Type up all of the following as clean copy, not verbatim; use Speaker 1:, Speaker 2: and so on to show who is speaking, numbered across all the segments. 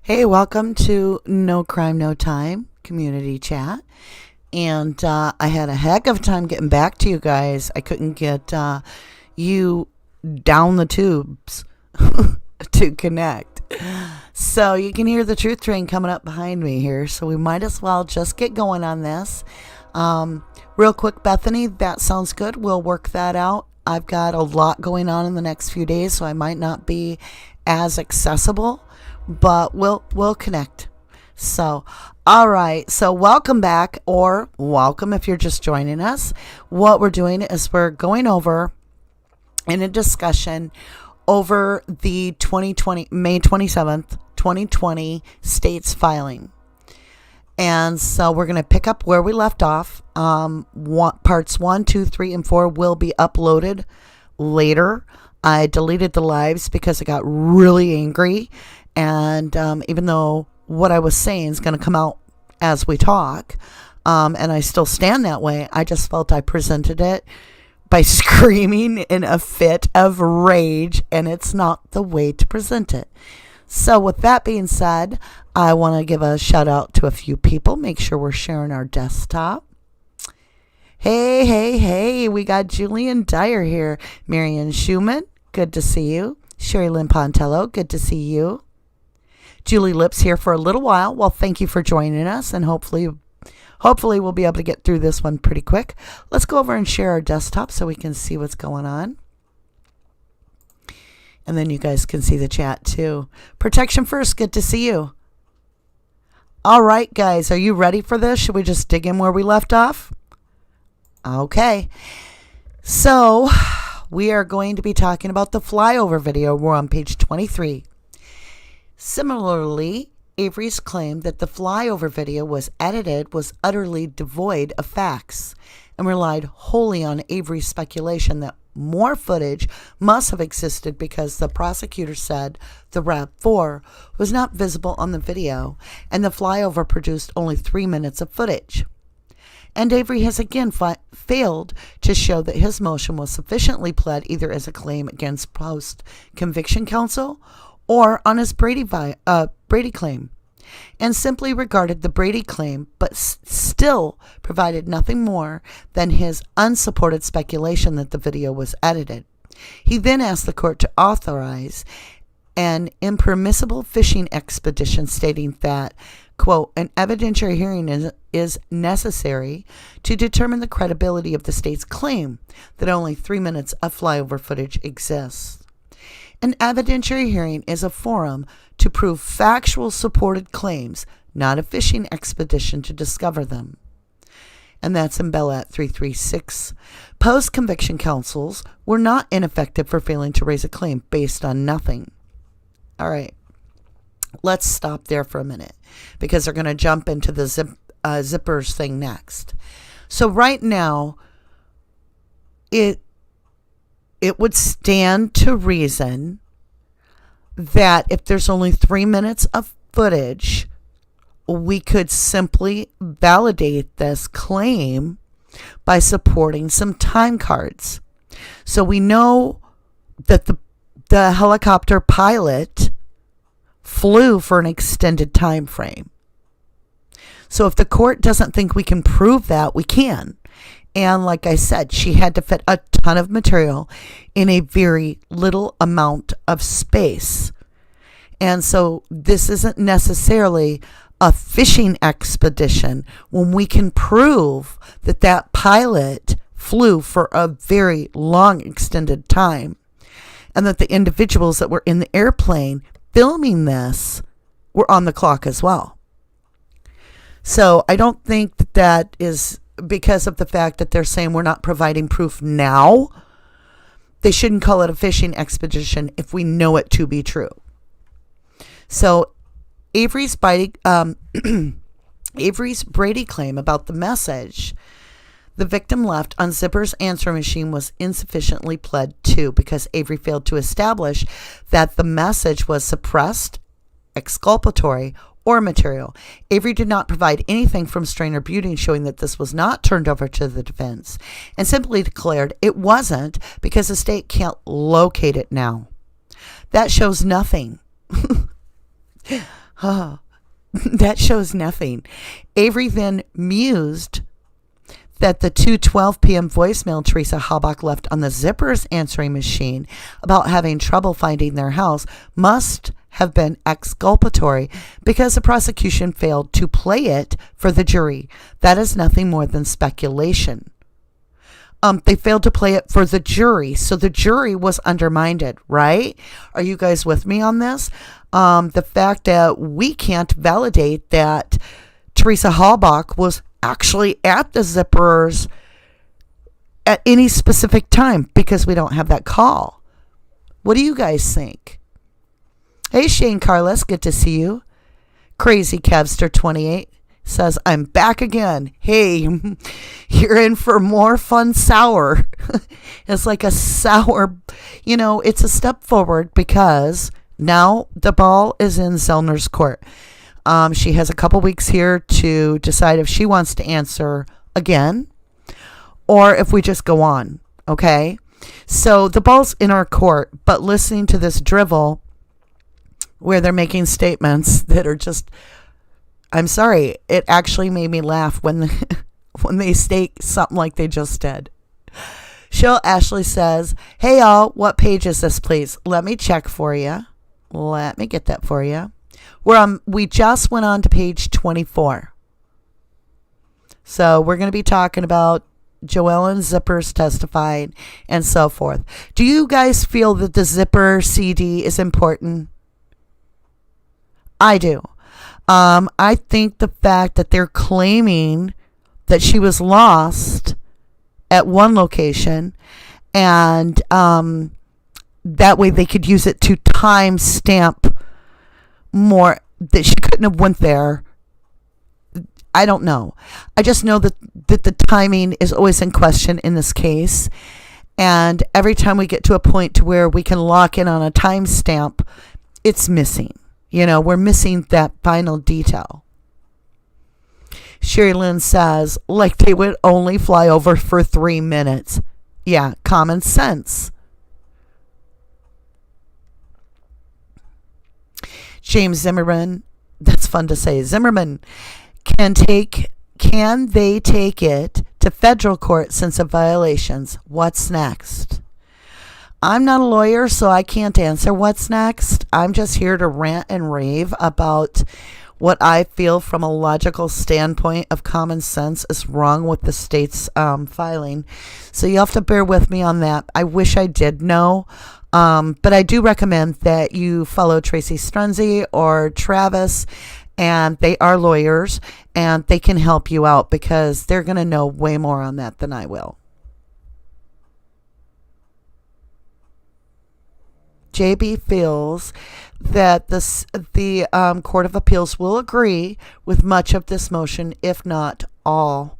Speaker 1: Hey, welcome to No Crime, No Time community chat. And I had a heck of a time getting back to you guys. I couldn't get you down the tubes to connect. So you can hear the truth train coming up behind me here. So we might as well just get going on this. Real quick, Bethany, that sounds good. We'll work that out. I've got a lot going on in the next few days, so I might not be as accessible, but we'll connect. So, all right. So welcome back, or welcome if you're just joining us. What we're doing is we're going over in a discussion over the May 27th, 2020 states filing. And so we're going to pick up where we left off. Parts 1, 2, 3, and 4 will be uploaded later. I deleted the lives because I got really angry. And even though what I was saying is going to come out as we talk, and I still stand that way, I just felt I presented it by screaming in a fit of rage, and it's not the way to present it. So with that being said, I want to give a shout out to a few people. Make sure we're sharing our desktop. Hey, we got Julian Dyer here. Marion Schumann, good to see you. Sherry Lynn Pontello, good to see you. Julie Lips here for a little while. Well, thank you for joining us, and hopefully we'll be able to get through this one pretty quick. Let's go over and share our desktop so we can see what's going on. And then you guys can see the chat too. Protection First, good to see you. All right, guys, are you ready for this? Should we just dig in where we left off? Okay. So we are going to be talking about the Flyover video. We're on page 23. Similarly, Avery's claim that the Flyover video was edited was utterly devoid of facts and relied wholly on Avery's speculation that more footage must have existed because the prosecutor said the RAV4 was not visible on the video and the Flyover produced only 3 minutes of footage. And Avery has again failed to show that his motion was sufficiently pled either as a claim against post-conviction counsel or on his Brady claim, and simply regarded the Brady claim, but still provided nothing more than his unsupported speculation that the video was edited. He then asked the court to authorize an impermissible fishing expedition, stating that, quote, an evidentiary hearing is necessary to determine the credibility of the state's claim that only 3 minutes of Flyover footage exists. An evidentiary hearing is a forum to prove factual supported claims, not a fishing expedition to discover them. And that's in Bellat 336. Post-conviction counsels were not ineffective for failing to raise a claim based on nothing. All right, let's stop there for a minute because they're going to jump into the zippers thing next. So right now, it would stand to reason that if there's only 3 minutes of footage, we could simply validate this claim by supporting some time cards. So we know that the helicopter pilot flew for an extended time frame. So if the court doesn't think we can prove that, we can. And like I said, she had to fit a ton of material in a very little amount of space. And so this isn't necessarily a fishing expedition when we can prove that that pilot flew for a very long extended time and that the individuals that were in the airplane filming this were on the clock as well. So I don't think that is because of the fact that they're saying we're not providing proof now. They shouldn't call it a fishing expedition if we know it to be true. So Avery's Brady claim about the message the victim left on Zipper's answering machine was insufficiently pled too, because Avery failed to establish that the message was suppressed, exculpatory, or material. Avery did not provide anything from strain or beauty showing that this was not turned over to the defense, and simply declared it wasn't because the state can't locate it now. That shows nothing. Oh, that shows nothing. Avery then mused that the 2:12 p.m. voicemail Teresa Halbach left on the Zippers answering machine about having trouble finding their house must have been exculpatory because the prosecution failed to play it for the jury. That is nothing more than speculation. They failed to play it for the jury, so the jury was undermined, right? Are you guys with me on this? The fact that we can't validate that Teresa Halbach was actually at the Zippers at any specific time because we don't have that call. What do you guys think? Hey, Shane Carlos, good to see you. Crazy Kevster 28 says, I'm back again. Hey, you're in for more fun sour. It's like a sour, it's a step forward because now the ball is in Zellner's court. She has a couple weeks here to decide if she wants to answer again or if we just go on, okay? So the ball's in our court, but listening to this drivel where they're making statements that are just, I'm sorry, it actually made me laugh when they state something like they just did. Cheryl Ashley says, hey y'all, what page is this, please? Let me check for you. Let me get that for you. We just went on to page 24. So we're going to be talking about Joellen Zippers testified and so forth. Do you guys feel that the Zipper CD is important? I do. I think the fact that they're claiming that she was lost at one location and that way they could use it to time stamp more that she couldn't have went there. I don't know. I just know that the timing is always in question in this case. And every time we get to a point to where we can lock in on a timestamp, it's missing. We're missing that final detail. Sherry Lynn says, like they would only fly over for 3 minutes. Yeah, common sense. James Zimmerman, that's fun to say. Zimmerman, can they take it to federal court since of violations? What's next? I'm not a lawyer, so I can't answer what's next. I'm just here to rant and rave about what I feel from a logical standpoint of common sense is wrong with the state's filing. So you have to bear with me on that. I wish I did know. But I do recommend that you follow Tracy Strunzi or Travis, and they are lawyers, and they can help you out because they're going to know way more on that than I will. JB feels that the Court of Appeals will agree with much of this motion, if not all.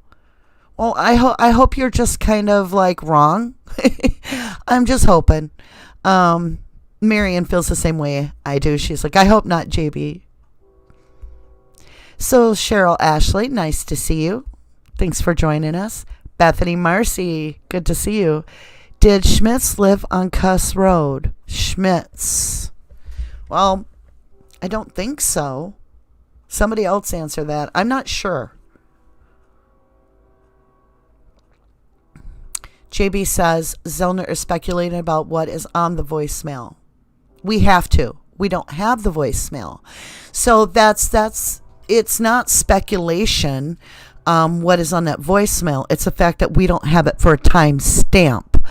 Speaker 1: Well, I hope you're just kind of like wrong. I'm just hoping. Marion feels the same way I do. She's like, I hope not, JB. So Cheryl Ashley, nice to see you. Thanks for joining us. Bethany Marcy, good to see you. Did Schmitz live on Cus Road? Schmitz. Well, I don't think so. Somebody else answer that. I'm not sure. JB says Zellner is speculating about what is on the voicemail. We have to. We don't have the voicemail. So it's not speculation what is on that voicemail. It's the fact that we don't have it for a time stamp.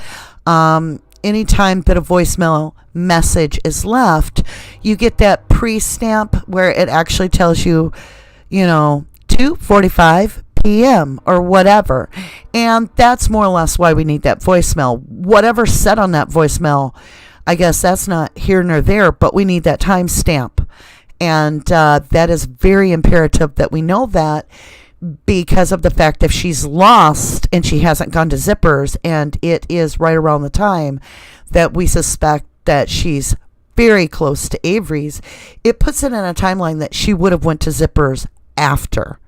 Speaker 1: Anytime that a voicemail message is left, you get that pre-stamp where it actually tells you, 2:45 p.m. or whatever. And that's more or less why we need that voicemail. Whatever's said on that voicemail, I guess that's not here nor there, but we need that time stamp. And that is very imperative that we know that, because of the fact if she's lost and she hasn't gone to Zippers and it is right around the time that we suspect that she's very close to Avery's, it puts it in a timeline that she would have went to Zippers after,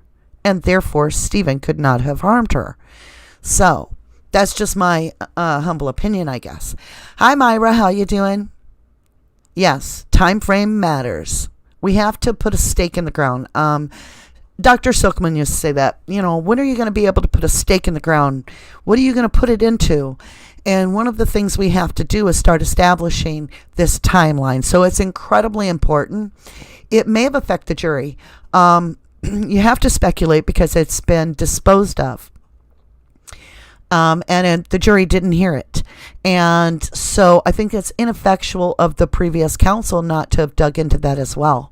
Speaker 1: and therefore Stephen could not have harmed her. So that's just my humble opinion, I guess. Hi Myra, how you doing? Yes, time frame matters. We have to put a stake in the ground. Dr. Silkman used to say that, when are you going to be able to put a stake in the ground? What are you going to put it into? And one of the things we have to do is start establishing this timeline. So it's incredibly important. It may have affected the jury. You have to speculate because it's been disposed of. And the jury didn't hear it. And so I think it's ineffectual of the previous counsel not to have dug into that as well.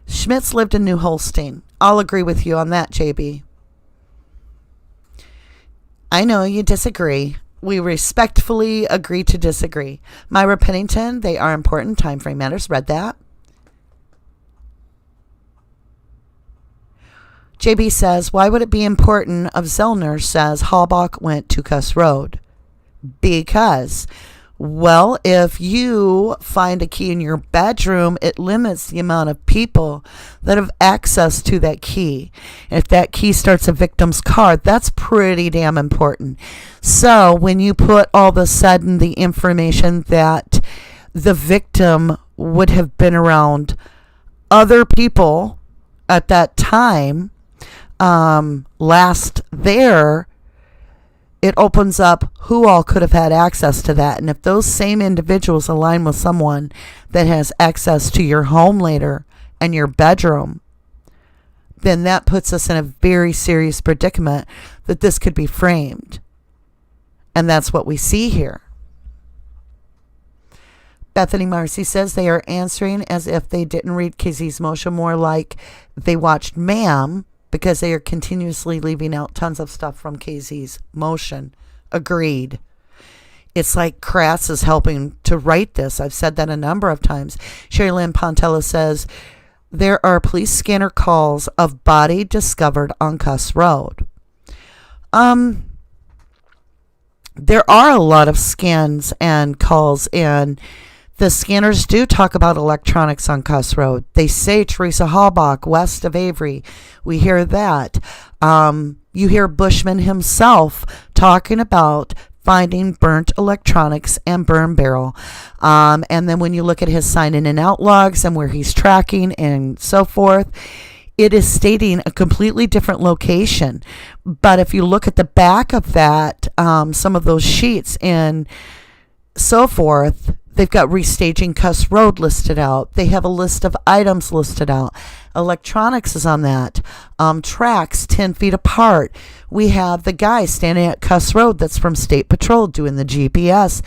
Speaker 1: Schmitz lived in New Holstein. I'll agree with you on that, JB. I know you disagree. We respectfully agree to disagree. Myra Pennington, they are important. Time frame matters. Read that. JB says, why would it be important of Zellner says Halbach went to Cus Road? Because, well, if you find a key in your bedroom, it limits the amount of people that have access to that key. If that key starts a victim's car, that's pretty damn important. So when you put all of a sudden the information that the victim would have been around other people at that time, last there, it opens up who all could have had access to that. And if those same individuals align with someone that has access to your home later and your bedroom, then that puts us in a very serious predicament that this could be framed. And that's what we see here. Bethany Marcy says they are answering as if they didn't read Casey's motion, more like they watched Ma'am, because they are continuously leaving out tons of stuff from Casey's motion. Agreed. It's like Crass is helping to write this. I've said that a number of times. Sherry Lynn Pontella says there are police scanner calls of body discovered on Cus Road. There are a lot of scans and calls, and the scanners do talk about electronics on Cus Road. They say Teresa Halbach, west of Avery. We hear that. You hear Bushman himself talking about finding burnt electronics and burn barrel. And then when you look at his sign in and out logs and where he's tracking and so forth, it is stating a completely different location. But if you look at the back of that, some of those sheets and so forth, they've got restaging Cus Road listed out. They have a list of items listed out. Electronics is on that. Tracks 10 feet apart. We have the guy standing at Cus Road that's from State Patrol doing the GPS.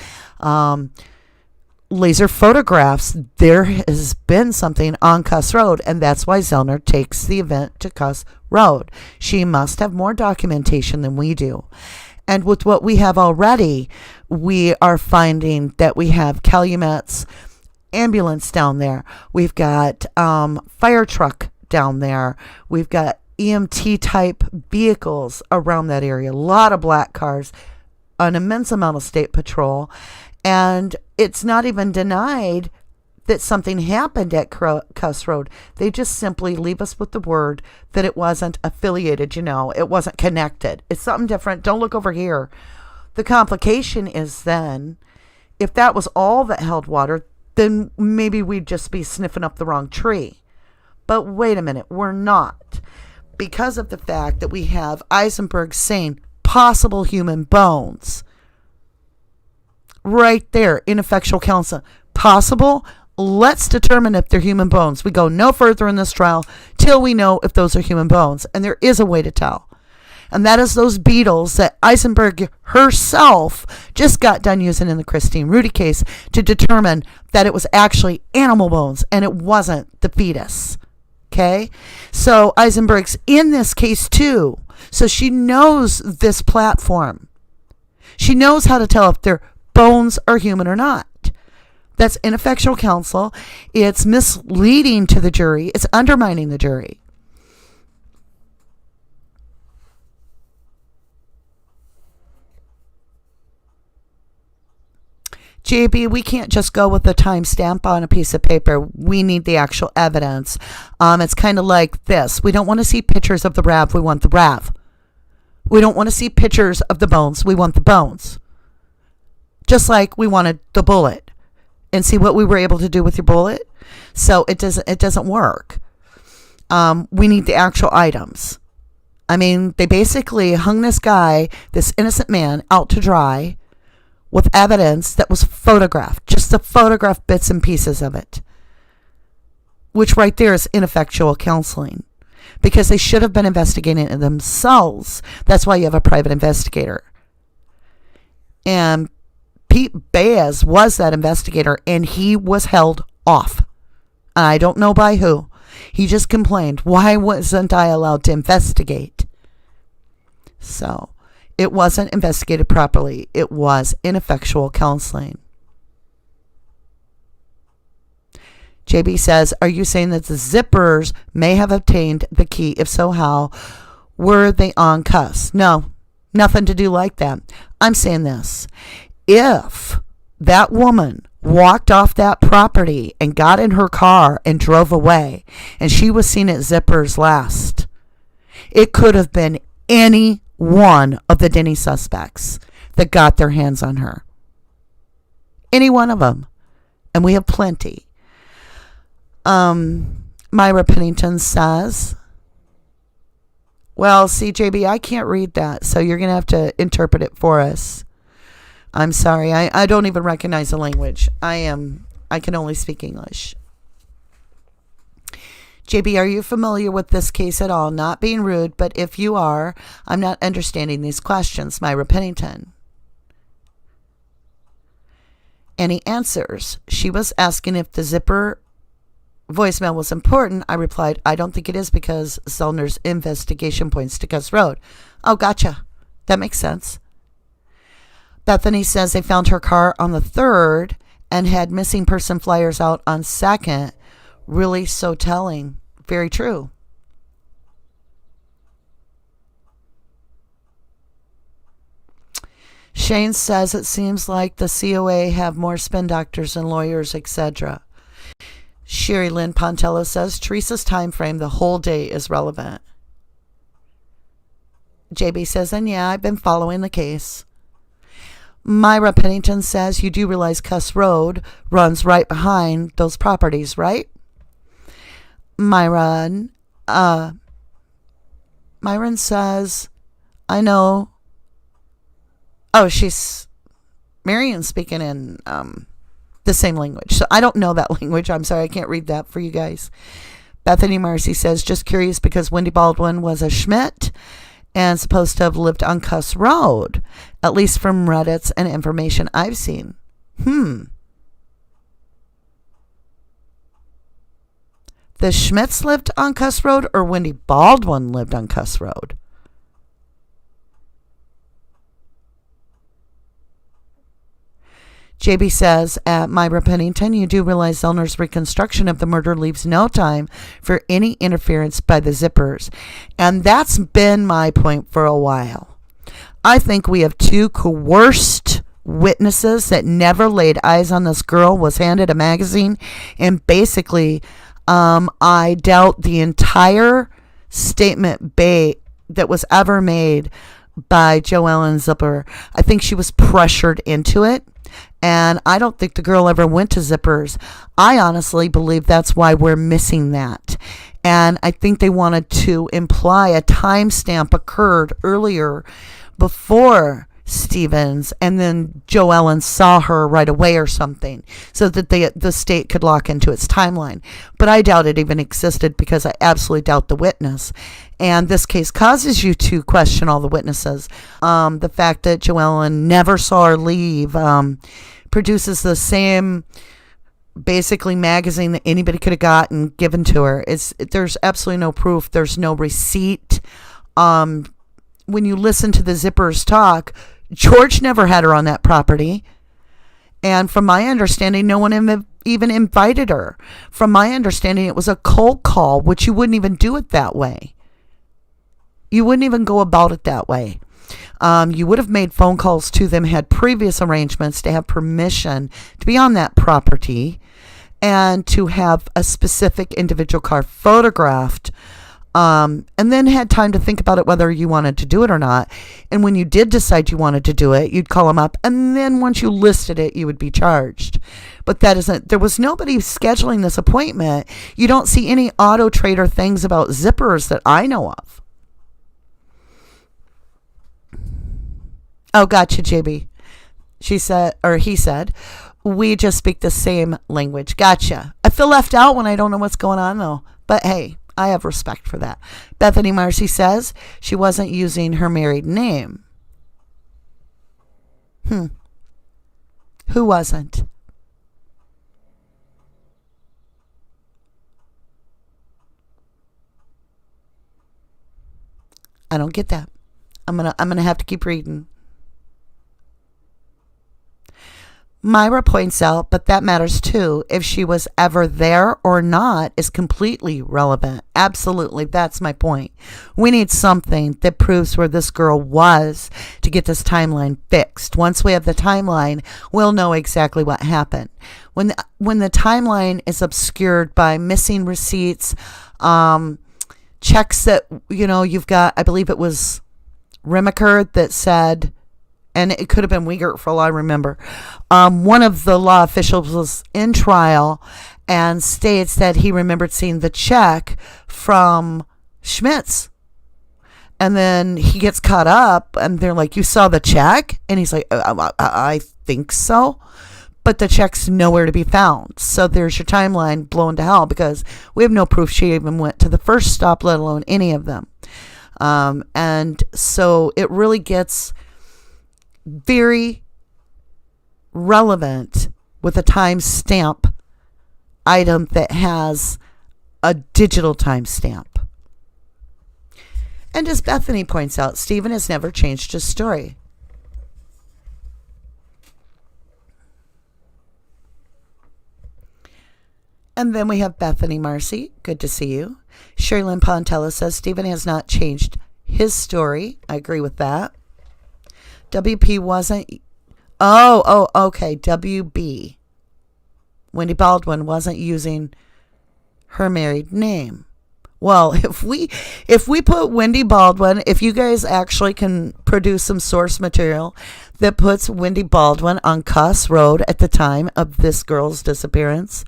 Speaker 1: Laser photographs. There has been something on Cus Road, and that's why Zellner takes the event to Cus Road. She must have more documentation than we do. And with what we have already, we are finding that we have Calumet's ambulance down there. We've got fire truck down there. We've got EMT type vehicles around that area. A lot of black cars, an immense amount of state patrol. And it's not even denied that something happened at Cus Road. They just simply leave us with the word that it wasn't affiliated, it wasn't connected. It's something different. Don't look over here. The complication is then, if that was all that held water, then maybe we'd just be sniffing up the wrong tree. But wait a minute, we're not. Because of the fact that we have Eisenberg saying possible human bones. Right there, ineffectual counsel. Possible. Let's determine if they're human bones. We go no further in this trial till we know if those are human bones. And there is a way to tell. And that is those beetles that Eisenberg herself just got done using in the Christine Rudy case to determine that it was actually animal bones and it wasn't the fetus. Okay? So Eisenberg's in this case too. So she knows this platform. She knows how to tell if their bones are human or not. That's ineffectual counsel. It's misleading to the jury. It's undermining the jury. JB, we can't just go with the timestamp on a piece of paper. We need the actual evidence. It's kind of like this. We don't want to see pictures of the RAV. We want the RAV. We don't want to see pictures of the bones. We want the bones. Just like we wanted the bullet. and see what we were able to do with your bullet? So it doesn't work. We need the actual items. I mean, they basically hung this guy, this innocent man, out to dry with evidence that was photographed, just the photographed bits and pieces of it, which right there is ineffectual counseling, because they should have been investigating it themselves. That's why you have a private investigator. And Pete Baez was that investigator, and he was held off. I don't know by who. He just complained, why wasn't I allowed to investigate? So it wasn't investigated properly. It was ineffectual counseling. JB says, are you saying that the zippers may have obtained the key? If so, how? Were they on Cus? No, nothing to do like that. I'm saying this. If that woman walked off that property and got in her car and drove away, and she was seen at Zippers last, it could have been any one of the Denny suspects that got their hands on her. Any one of them. And we have plenty. Myra Pennington says, well, CJB, I can't read that, so you're going to have to interpret it for us. I'm sorry. I don't even recognize the language. I can only speak English. JB, are you familiar with this case at all? Not being rude, but if you are, I'm not understanding these questions. Myra Pennington. Any answers? She was asking if the zipper voicemail was important. I replied, I don't think it is because Zellner's investigation points to Cus Road. Oh, gotcha. That makes sense. Bethany says they found her car on the 3rd and had missing person flyers out on 2nd. Really so telling. Very true. Shane says it seems like the C.O.A. have more spin doctors and lawyers, etc. Sherry Lynn Pontello says Teresa's time frame, the whole day, is relevant. JB says, and yeah, I've been following the case. Myra Pennington says, you do realize Cus Road runs right behind those properties, right? Myron says, I know. Oh, she's Marion speaking in the same language. So I don't know that language. I'm sorry, I can't read that for you guys. Bethany Marcy says, just curious because Wendy Baldwin was a Schmidt and supposed to have lived on Cus Road, at least from Reddits and information I've seen. The Schmidts lived on Cus Road, or Wendy Baldwin lived on Cus Road? JB says, at Myra Pennington, you do realize Zellner's reconstruction of the murder leaves no time for any interference by the zippers. And that's been my point for a while. I think we have 2 coerced witnesses that never laid eyes on this girl, was handed a magazine, and basically I doubt the entire statement that was ever made by Joellen Zipper. I think she was pressured into it. And I don't think the girl ever went to Zippers. I honestly believe that's why we're missing that. And I think they wanted to imply a timestamp occurred earlier before Stevens, and then Joellen saw her right away or something, so that the state could lock into its timeline. But I doubt it even existed, because I absolutely doubt the witness. And this case causes you to question all the witnesses. The fact that Joellen never saw her leave produces the same basically magazine that anybody could have gotten given to her. There's absolutely no proof. There's no receipt. When you listen to the zippers talk, George never had her on that property. And from my understanding, no one even invited her. From my understanding, it was a cold call, which you wouldn't even do it that way. You wouldn't even go about it that way. You would have made phone calls to them, had previous arrangements to have permission to be on that property and to have a specific individual car photographed and then had time to think about it whether you wanted to do it or not. And when you did decide you wanted to do it, you'd call them up, and then once you listed it, you would be charged. But that isn't, there was nobody scheduling this appointment. You don't see any auto trader things about zippers that I know of. Oh, gotcha, JB. She said, or he said, we just speak the same language. Gotcha. I feel left out when I don't know what's going on, though. But hey, I have respect for that. Bethany Marcy says she wasn't using her married name. Who wasn't? I don't get that. I'm gonna have to keep reading. Myra points out, but that matters too. If she was ever there or not is completely relevant. Absolutely, that's my point. We need something that proves where this girl was to get this timeline fixed. Once we have the timeline, we'll know exactly what happened. When the timeline is obscured by missing receipts, checks that, you've got, I believe it was Remacher that said, and it could have been Wiegert for all I remember. One of the law officials was in trial and states that he remembered seeing the check from Schmitz. And then he gets caught up and they're like, you saw the check? And he's like, I think so. But the check's nowhere to be found. So there's your timeline blown to hell because we have no proof she even went to the first stop, let alone any of them. And so it really gets very relevant with a timestamp item that has a digital timestamp. And as Bethany points out, Stephen has never changed his story. And then we have Bethany Marcy. Good to see you. Sherilyn Pontella says Stephen has not changed his story. I agree with that. WP wasn't. Okay. WB. Wendy Baldwin wasn't using her married name. Well, if we put Wendy Baldwin, if you guys actually can produce some source material that puts Wendy Baldwin on Cus Road at the time of this girl's disappearance,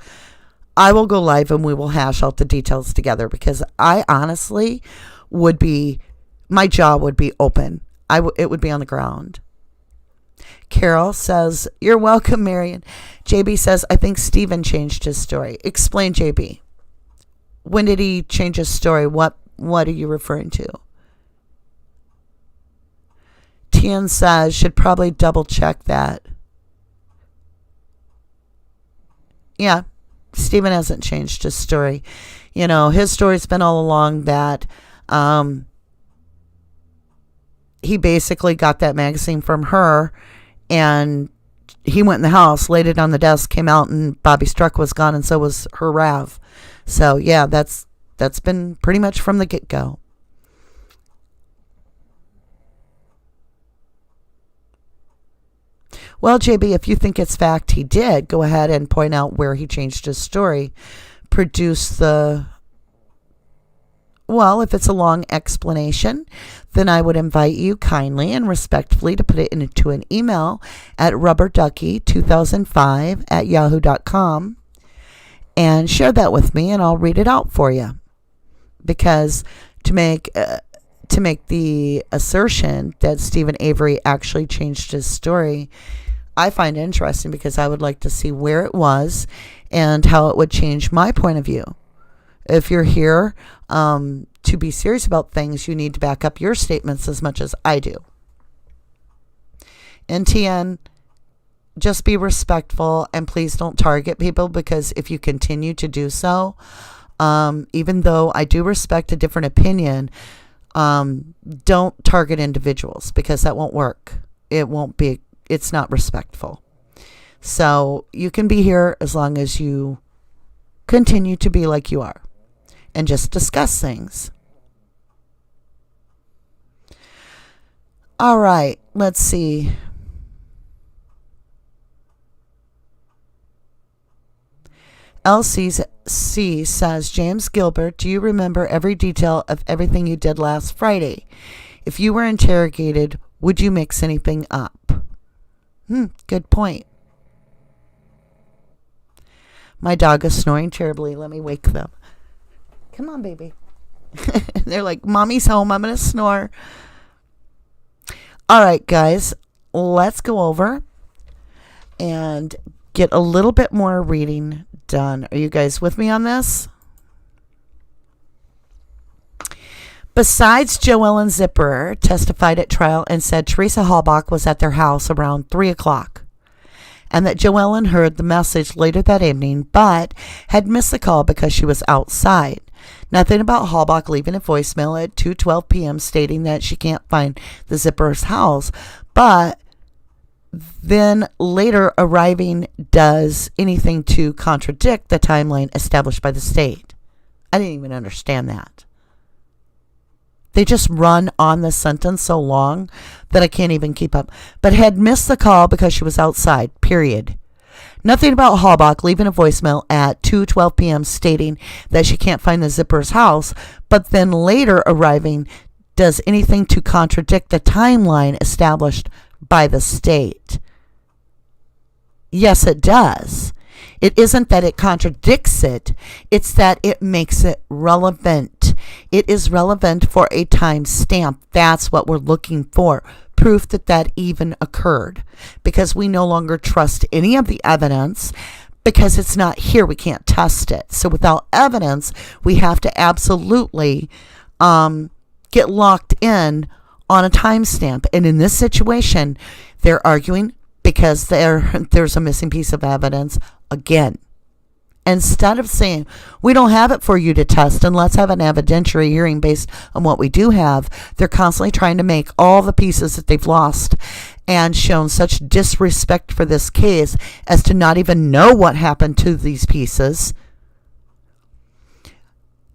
Speaker 1: I will go live and we will hash out the details together because I honestly my jaw would be open. It would be on the ground. Carol says, you're welcome, Marion. JB says, I think Stephen changed his story. Explain, JB. When did he change his story? What are you referring to? Tian says, should probably double check that. Yeah, Stephen hasn't changed his story. His story's been all along that he basically got that magazine from her and he went in the house, laid it on the desk, came out, and Bobby Struck was gone, and so was her Rav. So yeah, that's been pretty much from the get-go. Well, JB, if you think it's fact he did, go ahead and point out where he changed his story. If it's a long explanation, then I would invite you kindly and respectfully to put it into an email at rubberducky2005@yahoo.com and share that with me, and I'll read it out for you. Because to make the assertion that Stephen Avery actually changed his story, I find interesting because I would like to see where it was and how it would change my point of view. If you're here to be serious about things, you need to back up your statements as much as I do. NTN, just be respectful and please don't target people, because if you continue to do so, even though I do respect a different opinion, don't target individuals because that won't work. It's not respectful. So you can be here as long as you continue to be like you are and just discuss things. All right, let's see. LCC says, James Gilbert, do you remember every detail of everything you did last Friday? If you were interrogated, would you mix anything up? Good point. My dog is snoring terribly. Let me wake them. Come on, baby. They're like, Mommy's home. I'm going to snore. All right, guys. Let's go over and get a little bit more reading done. Are you guys with me on this? Besides, Joellen Zipperer testified at trial and said Teresa Halbach was at their house around 3 o'clock and that Joellen heard the message later that evening but had missed the call because she was outside. Nothing about Halbach leaving a voicemail at 2:12 p.m. stating that she can't find the Zipperer's house, but then later arriving does anything to contradict the timeline established by the state. I didn't even understand that. They just run on the sentence so long that I can't even keep up. But had missed the call because she was outside, period. Nothing about Halbach leaving a voicemail at 2:12 p.m. stating that she can't find the Zipperer's house, but then later arriving does anything to contradict the timeline established by the state. Yes, it does. It isn't that it contradicts it, it's that it makes it relevant. It is relevant for a time stamp. That's what we're looking for. Proof that that even occurred. Because we no longer trust any of the evidence because it's not here. We can't test it. So without evidence, we have to absolutely get locked in on a timestamp. And in this situation, they're arguing because there's a missing piece of evidence again. Instead of saying, we don't have it for you to test and let's have an evidentiary hearing based on what we do have, they're constantly trying to make all the pieces that they've lost and shown such disrespect for this case as to not even know what happened to these pieces.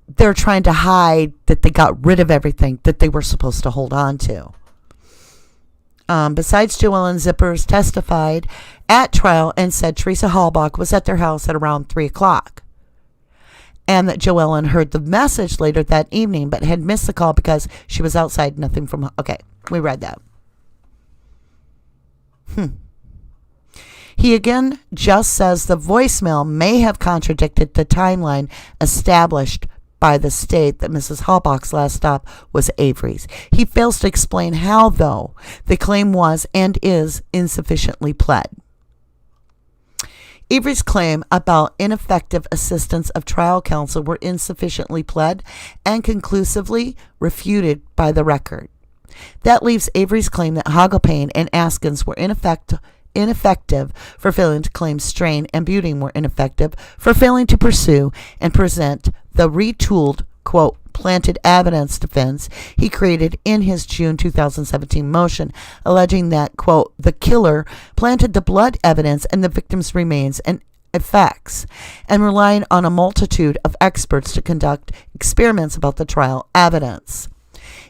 Speaker 1: They're trying to hide that they got rid of everything that they were supposed to hold on to. Besides, Joellen Zipperer testified at trial and said Teresa Halbach was at their house at around 3 o'clock. And that Joellen heard the message later that evening, but had missed the call because she was outside, nothing from... Okay, we read that. He again just says the voicemail may have contradicted the timeline established by the state that Mrs. Halbach's last stop was Avery's. He fails to explain how, though, the claim was and is insufficiently pled. Avery's claim about ineffective assistance of trial counsel were insufficiently pled and conclusively refuted by the record. That leaves Avery's claim that Hagelpain and Askins were ineffective for failing to claim strain and Buting were ineffective for failing to pursue and present the retooled, quote, planted evidence defense he created in his June 2017 motion, alleging that, quote, the killer planted the blood evidence and the victim's remains and effects, and relying on a multitude of experts to conduct experiments about the trial evidence.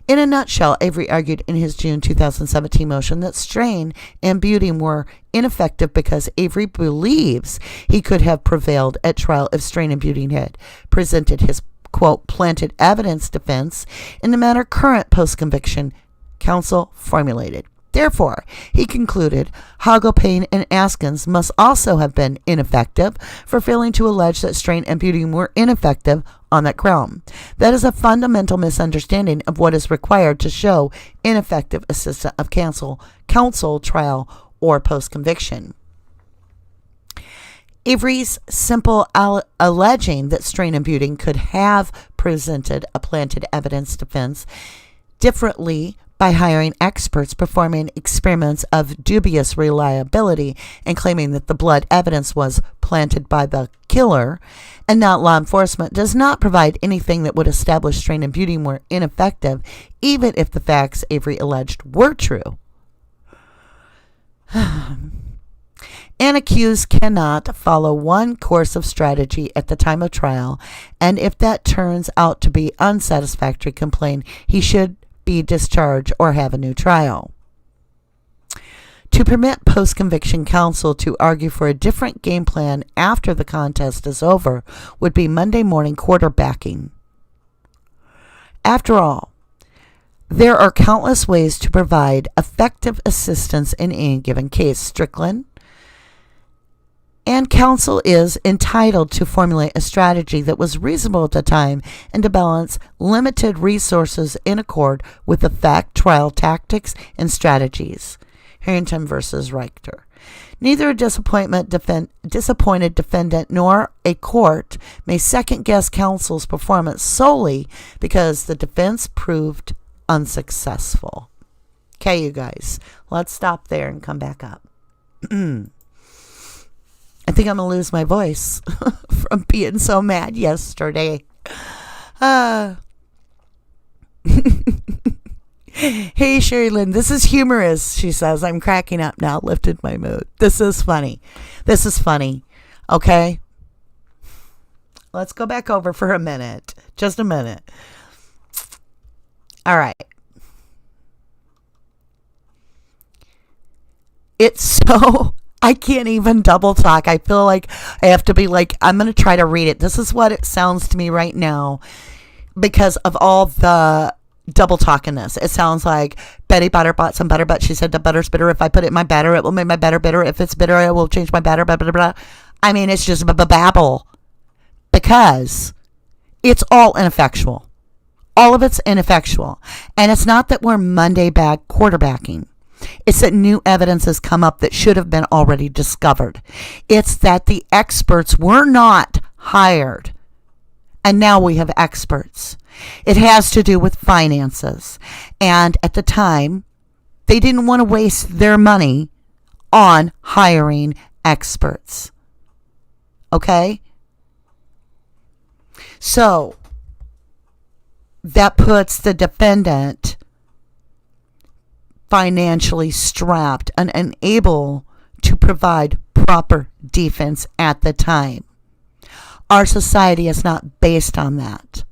Speaker 1: In a nutshell, Avery argued in his June 2017 motion that strain and Buting were ineffective because Avery believes he could have prevailed at trial if strain and Buting had presented his, quote, planted evidence defense in the manner current post-conviction counsel formulated. Therefore, he concluded Hagelpain and Askins must also have been ineffective for failing to allege that strain and Buting were ineffective on that ground. That is a fundamental misunderstanding of what is required to show ineffective assistance of counsel, trial, or post-conviction. Avery's simple alleging that strain and Buting could have presented a planted evidence defense differently by hiring experts performing experiments of dubious reliability and claiming that the blood evidence was planted by the killer and not law enforcement does not provide anything that would establish strain and Buting were ineffective, even if the facts Avery alleged were true. An accused cannot follow one course of strategy at the time of trial, and if that turns out to be unsatisfactory, complain he should be discharged or have a new trial. To permit post-conviction counsel to argue for a different game plan after the contest is over would be Monday morning quarterbacking. After all, there are countless ways to provide effective assistance in any given case. Strickland and counsel is entitled to formulate a strategy that was reasonable at the time and to balance limited resources in accord with the fact trial tactics and strategies. Harrington versus Richter. Neither a disappointed defendant nor a court may second-guess counsel's performance solely because the defense proved unsuccessful. Okay, you guys, let's stop there and come back up. I think I'm going to lose my voice from being so mad yesterday. Hey, Sherry Lynn, this is humorous, she says. I'm cracking up now, lifted my mood. This is funny. This is funny. Okay? Let's go back over for a minute. Just a minute. All right. It's so... I can't even double talk. I feel like I have to be like, I'm going to try to read it. This is what it sounds to me right now because of all the double talkiness. It sounds like Betty Butter bought some butter, but she said the butter's bitter. If I put it in my batter, it will make my batter bitter. If it's bitter, it will change my batter, blah, blah, blah. I mean, it's just babble because it's all ineffectual. All of it's ineffectual. And it's not that we're Monday bag quarterbacking. It's that new evidence has come up that should have been already discovered. It's that the experts were not hired. And now we have experts. It has to do with finances. And at the time, they didn't want to waste their money on hiring experts. Okay? So, that puts the defendant financially strapped and unable to provide proper defense at the time. Our society is not based on that.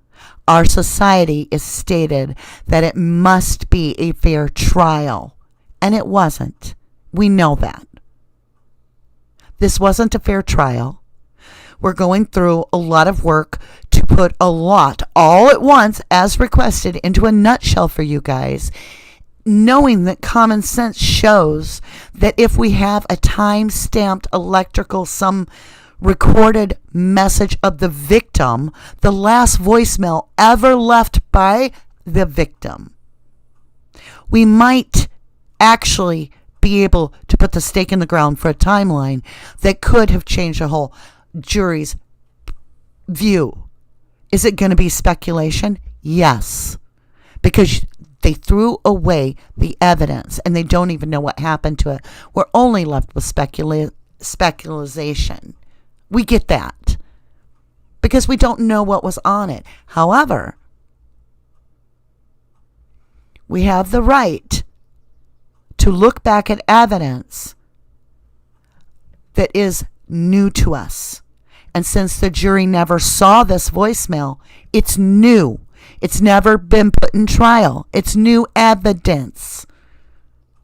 Speaker 1: Our society is stated that it must be a fair trial, and it wasn't. We know that. This wasn't a fair trial. We're going through a lot of work to put a lot, all at once, as requested, into a nutshell for you guys, knowing that common sense shows that if we have a time-stamped electrical, some recorded message of the victim, the last voicemail ever left by the victim, we might actually be able to put the stake in the ground for a timeline that could have changed the whole jury's view. Is it going to be speculation? Yes. Because they threw away the evidence and they don't even know what happened to it. We're only left with speculation. We get that. Because we don't know what was on it. However, we have the right to look back at evidence that is new to us. And since the jury never saw this voicemail, it's new. It's never been put in trial. It's new evidence.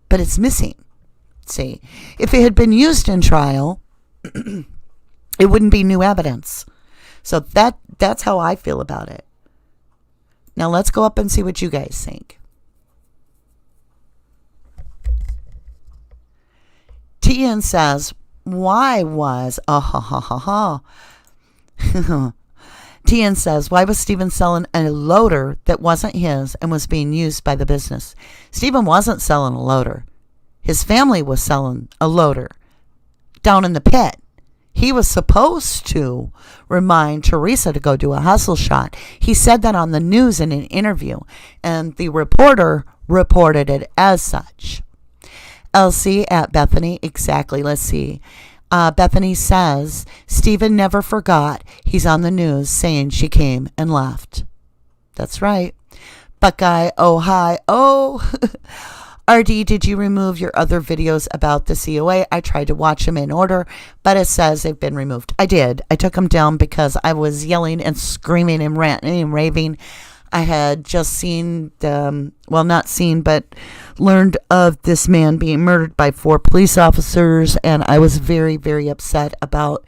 Speaker 1: But it's missing. See, if it had been used in trial, it wouldn't be new evidence. So that's how I feel about it. Now let's go up and see what you guys think. TN says, why was, TN says, why was Stephen selling a loader that wasn't his and was being used by the business? Stephen wasn't selling a loader. His family was selling a loader down in the pit. He was supposed to remind Teresa to go do a hustle shot. He said that on the news in an interview, and the reporter reported it as such. Elsie at Bethany, exactly, let's see. Bethany says, Stephen never forgot. He's on the news saying she came and left. That's right. Buckeye, oh, hi. Oh, RD, did you remove your other videos about the C.O.A? I tried to watch them in order, but it says they've been removed. I did. I took them down because I was yelling and screaming and ranting and raving. I had just seen the, well, not seen, but learned of this man being murdered by 4 police officers, and I was very, very upset about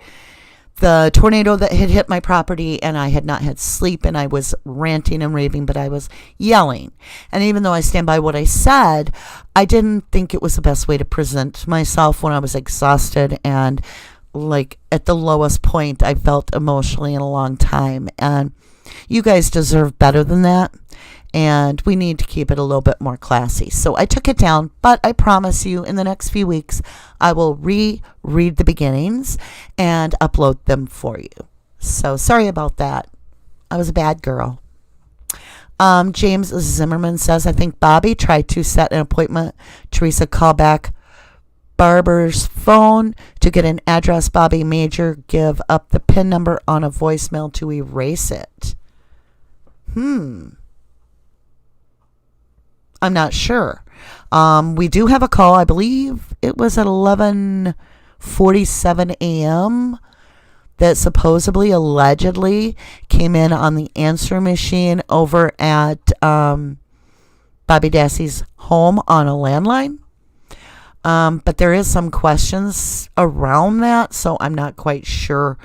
Speaker 1: the tornado that had hit my property, and I had not had sleep, and I was ranting and raving, but I was yelling. And even though I stand by what I said, I didn't think it was the best way to present myself when I was exhausted and like at the lowest point I felt emotionally in a long time. And you guys deserve better than that, and we need to keep it a little bit more classy. So I took it down, but I promise you in the next few weeks I will reread the beginnings and upload them for you. So sorry about that. I was a bad girl. James Zimmerman says, I think Bobby tried to set an appointment. Teresa called back Barbara's phone to get an address. Bobby made her give up the PIN number on a voicemail to erase it. I'm not sure. We do have a call. I believe it was at 11:47 a.m. that supposedly, allegedly came in on the answer machine over at Bobby Dassey's home on a landline. But there is some questions around that, so I'm not quite sure.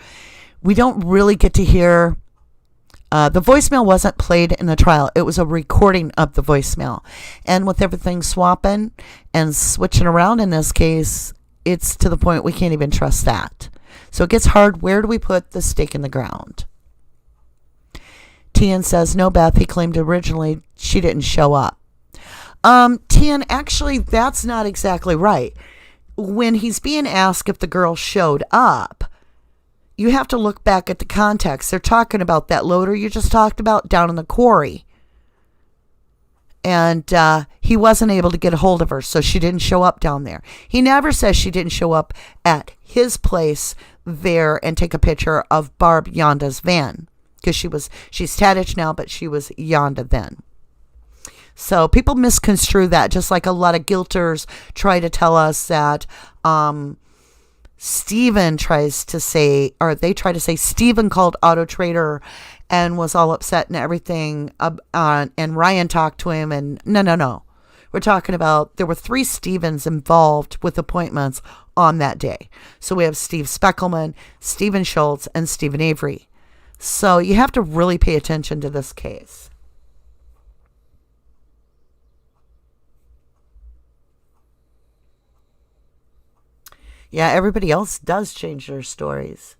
Speaker 1: We don't really get to hear. The voicemail wasn't played in the trial. It was a recording of the voicemail. And with everything swapping and switching around in this case, it's to the point we can't even trust that. So it gets hard. Where do we put the stake in the ground? Tian says, no, Beth, he claimed originally she didn't show up. Tian, actually, that's not exactly right. When he's being asked if the girl showed up, you have to look back at the context. They're talking about that loader you just talked about down in the quarry. And he wasn't able to get a hold of her, so she didn't show up down there. He never says she didn't show up at his place there and take a picture of Barb Yonda's van. Because she's Tadich now, but she was Yonda then. So people misconstrue that, just like a lot of guilters try to tell us that Stephen tries to say, or they try to say Stephen called Auto Trader and was all upset and everything. And Ryan talked to him, and no. We're talking about there were 3 Stevens involved with appointments on that day. So we have Steve Speckelman, Stephen Schultz, and Stephen Avery. So you have to really pay attention to this case. Yeah, everybody else does change their stories.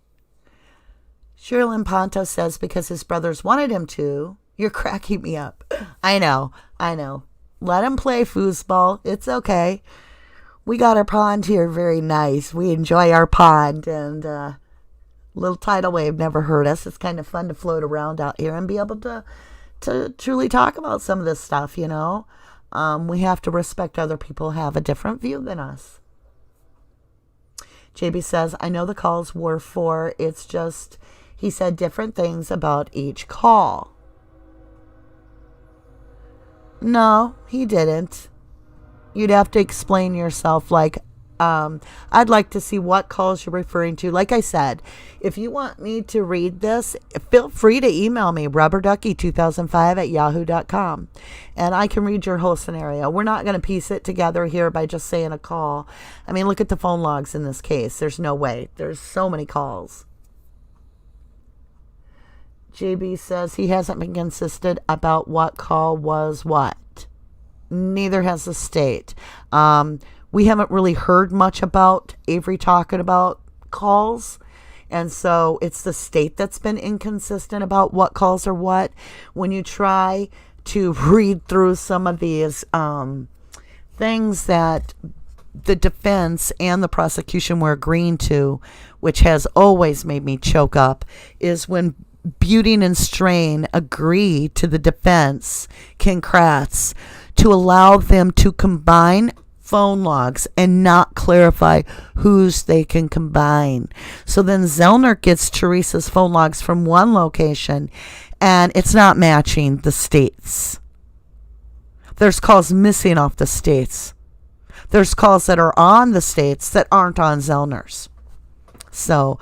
Speaker 1: Sherilyn Ponto says because his brothers wanted him to. You're cracking me up. I know. Let him play foosball. It's okay. We got our pond here very nice. We enjoy our pond, and little tidal wave never hurt us. It's kind of fun to float around out here and be able to truly talk about some of this stuff, you know. We have to respect other people who have a different view than us. JB says, I know the calls were 4. It's just he said different things about each call. No, he didn't. You'd have to explain yourself. Like, I'd like to see what calls you're referring to. Like I said, if you want me to read this, feel free to email me, rubberducky2005@yahoo.com, and I can read your whole scenario. We're not going to piece it together here by just saying a call. I mean, look at the phone logs in this case. There's no way. There's so many calls. JB says he hasn't been consistent about what call was what. Neither has the state. We haven't really heard much about Avery talking about calls. And so it's the state that's been inconsistent about what calls are what. When you try to read through some of these things that the defense and the prosecution were agreeing to, which has always made me choke up, is when Buting and Strain agree to the defense, King Kratz, to allow them to combine phone logs and not clarify whose they can combine. So then Zellner gets Teresa's phone logs from one location and it's not matching the states. There's calls missing off the states. There's calls that are on the states that aren't on Zellner's. So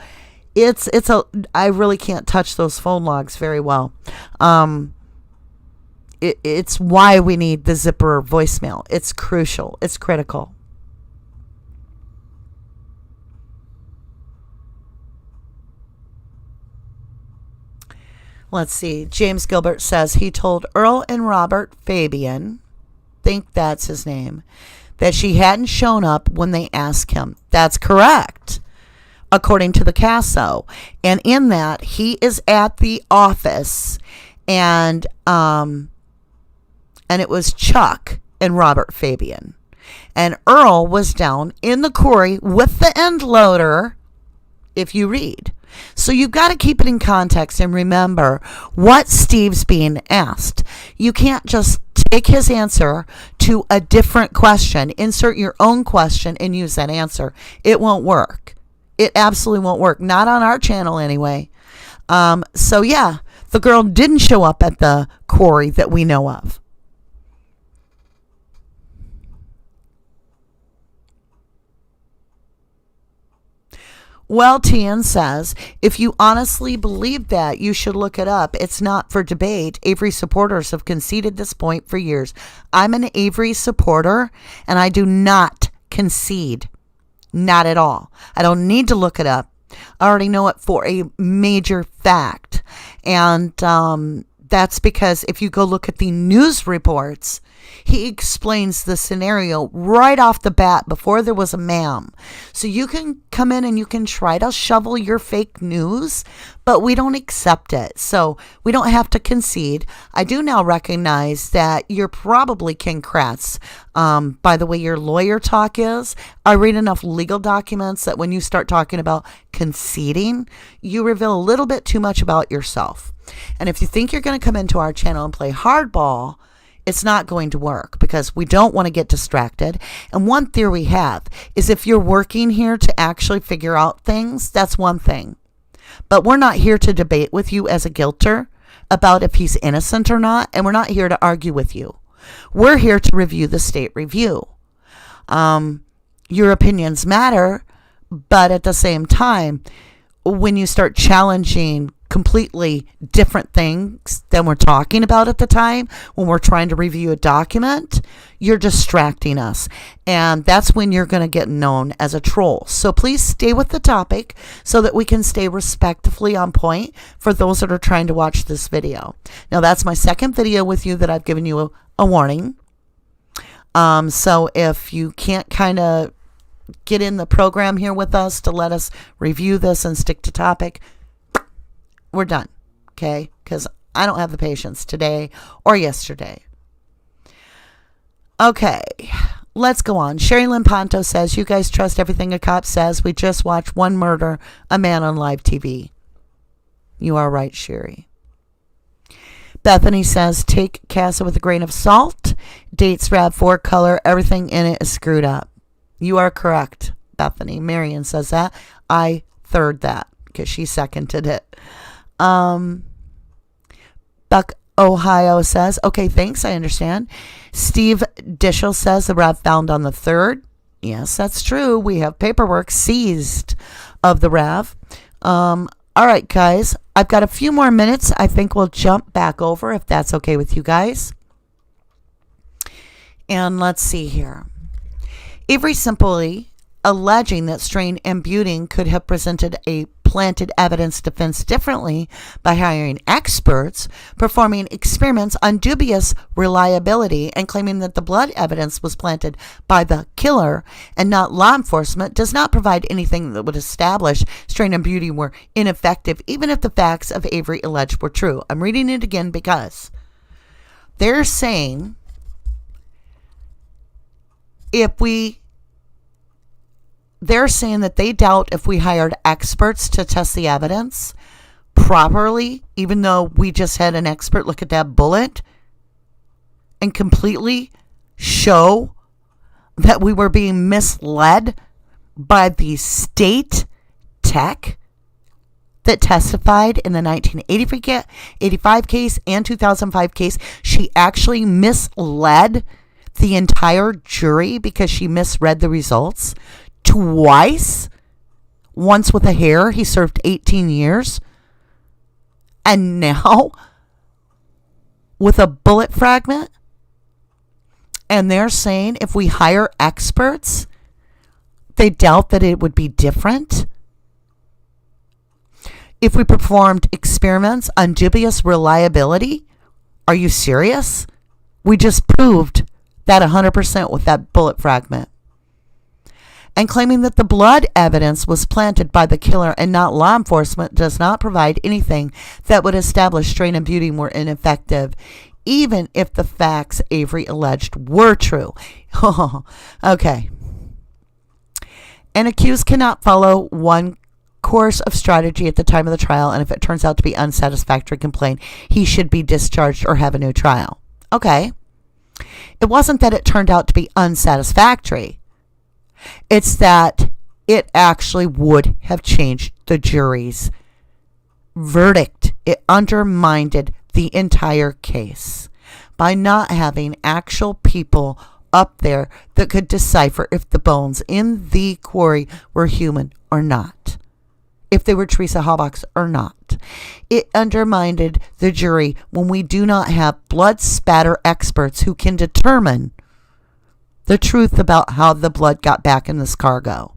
Speaker 1: I really can't touch those phone logs very well. It's why we need the zipper voicemail. It's crucial. It's critical. Let's see. James Gilbert says he told Earl and Robert Fabian, think that's his name, that she hadn't shown up when they asked him. That's correct, according to the CASO. And in that, he is at the office, and it was Chuck and Robert Fabian. And Earl was down in the quarry with the end loader, if you read. So you've got to keep it in context and remember what Steve's being asked. You can't just take his answer to a different question, insert your own question, and use that answer. It won't work. It absolutely won't work. Not on our channel anyway. So yeah, the girl didn't show up at the quarry that we know of. Well, Tian says, if you honestly believe that, you should look it up. It's not for debate. Avery supporters have conceded this point for years. I'm an Avery supporter, and I do not concede. Not at all. I don't need to look it up. I already know it for a major fact. And that's because if you go look at the news reports, he explains the scenario right off the bat before there was a ma'am. So you can come in and you can try to shovel your fake news, but we don't accept it. So we don't have to concede. I do now recognize that you're probably King Kratz by the way your lawyer talk is. I read enough legal documents that when you start talking about conceding, you reveal a little bit too much about yourself. And if you think you're going to come into our channel and play hardball, it's not going to work because we don't want to get distracted. And one theory we have is if you're working here to actually figure out things, that's one thing. But we're not here to debate with you as a guilter about if he's innocent or not, and we're not here to argue with you. We're here to review the state review. Your opinions matter, but at the same time, when you start challenging completely different things than we're talking about at the time, when we're trying to review a document, you're distracting us. And that's when you're going to get known as a troll. So please stay with the topic so that we can stay respectfully on point for those that are trying to watch this video. Now, that's my second video with you that I've given you a warning. So if you can't kind of get in the program here with us to let us review this and stick to topic, we're done, okay? Because I don't have the patience today or yesterday. Okay, let's go on. Sherry Lynn Ponto says, you guys trust everything a cop says. We just watched one murder a man on live TV. You are right, Sherry. Bethany says, take CASA with a grain of salt. Dates, RAV4, color, everything in it is screwed up. You are correct, Bethany. Marion says that. I third that because she seconded it. Buck Ohio says, okay, thanks, I understand. Steve Dishel says the RAV found on the 3rd. Yes, that's true. We have paperwork seized of the RAV. All right, guys, I've got a few more minutes. I think we'll jump back over if that's okay with you guys. And let's see here. Avery simply alleging that Strain and Buting could have presented a planted evidence defense differently by hiring experts, performing experiments on dubious reliability, and claiming that the blood evidence was planted by the killer and not law enforcement does not provide anything that would establish Strain and Buting were ineffective, even if the facts of Avery alleged were true. I'm reading it again because they're saying they're saying that they doubt if we hired experts to test the evidence properly, even though we just had an expert look at that bullet and completely show that we were being misled by the state tech that testified in the 1985 case and 2005 case. She actually misled the entire jury because she misread the results twice. Once with a hair, he served 18 years. And now with a bullet fragment? And they're saying if we hire experts, they doubt that it would be different? If we performed experiments on dubious reliability? Are you serious? We just proved that 100% with that bullet fragment. And claiming that the blood evidence was planted by the killer and not law enforcement does not provide anything that would establish strain and beauty were ineffective, even if the facts Avery alleged were true. Okay. An accused cannot follow one course of strategy at the time of the trial, and if it turns out to be unsatisfactory complaint, he should be discharged or have a new trial. Okay. It wasn't that it turned out to be unsatisfactory. It's that it actually would have changed the jury's verdict. It undermined the entire case by not having actual people up there that could decipher if the bones in the quarry were human or not, if they were Teresa Halbach's or not. It undermined the jury when we do not have blood spatter experts who can determine the truth about how the blood got back in this cargo.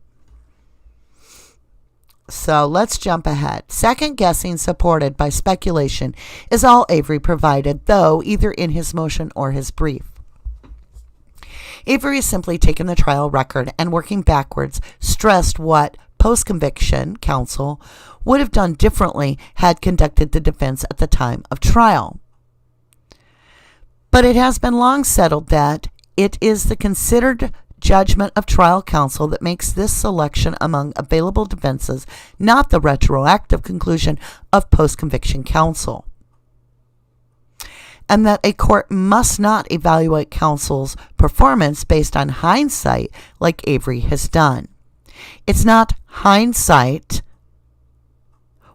Speaker 1: So let's jump ahead. Second guessing supported by speculation is all Avery provided, though either in his motion or his brief. Avery has simply taken the trial record and, working backwards, stressed what post-conviction counsel would have done differently had conducted the defense at the time of trial. But it has been long settled that it is the considered judgment of trial counsel that makes this selection among available defenses, not the retroactive conclusion of post-conviction counsel. And that a court must not evaluate counsel's performance based on hindsight like Avery has done. It's not hindsight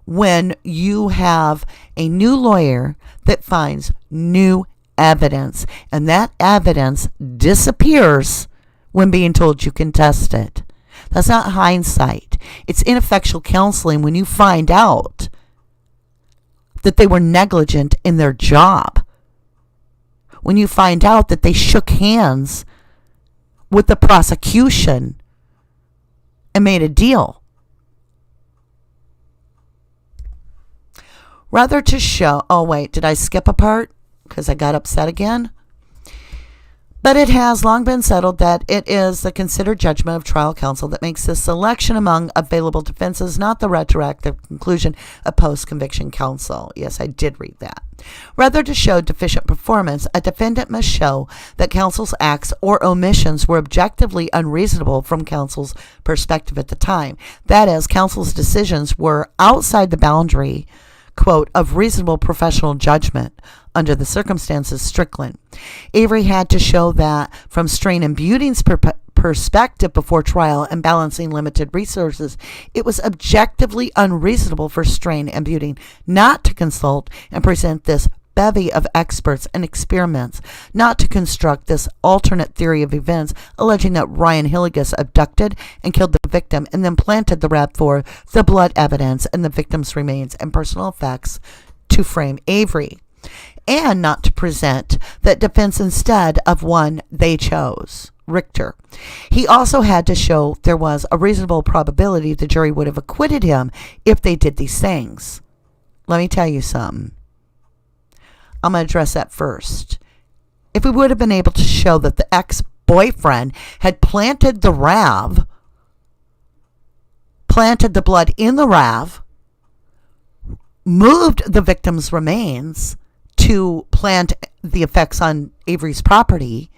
Speaker 1: when you have a new lawyer that finds new evidence, and that evidence disappears when being told you can test it. That's not hindsight. It's ineffectual counseling when you find out that they were negligent in their job. When you find out that they shook hands with the prosecution and made a deal. Rather to show, oh wait, did I skip a part? Because I got upset again. But it has long been settled that it is the considered judgment of trial counsel that makes this selection among available defenses, not the retroactive conclusion of post-conviction counsel. Yes, I did read that. Rather to show deficient performance, a defendant must show that counsel's acts or omissions were objectively unreasonable from counsel's perspective at the time. That is, counsel's decisions were outside the boundary, quote, of reasonable professional judgment under the circumstances Strickland. Avery had to show that from Strain and Beauty's perspective before trial and balancing limited resources, it was objectively unreasonable for Strain and Beauty not to consult and present this bevy of experts and experiments, not to construct this alternate theory of events alleging that Ryan Hilligus abducted and killed the victim and then planted the rap for the blood evidence and the victim's remains and personal effects to frame Avery, and not to present that defense instead of one they chose, Richter. He also had to show there was a reasonable probability the jury would have acquitted him if they did these things. Let me tell you something. I'm going to address that first. If we would have been able to show that the ex-boyfriend had planted the RAV, planted the blood in the RAV, moved the victim's remains to plant the effects on Avery's property,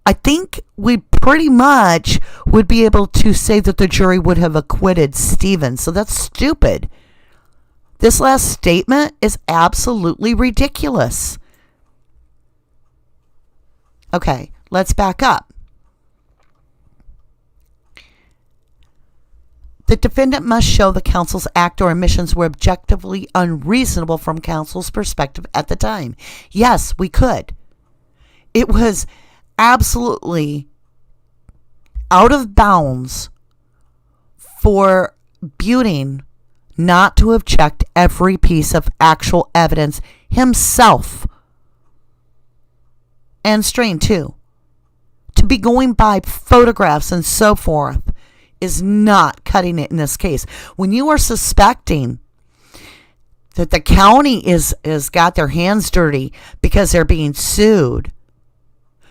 Speaker 1: I think we pretty much would be able to say that the jury would have acquitted Stephen. So that's stupid. This last statement is absolutely ridiculous. Okay, let's back up. The defendant must show the counsel's act or omissions were objectively unreasonable from counsel's perspective at the time. Yes, we could. It was absolutely out of bounds for Buting not to have checked every piece of actual evidence himself. And Strain, too. To be going by photographs and so forth is not cutting it in this case. When you are suspecting that the county is got their hands dirty because they're being sued,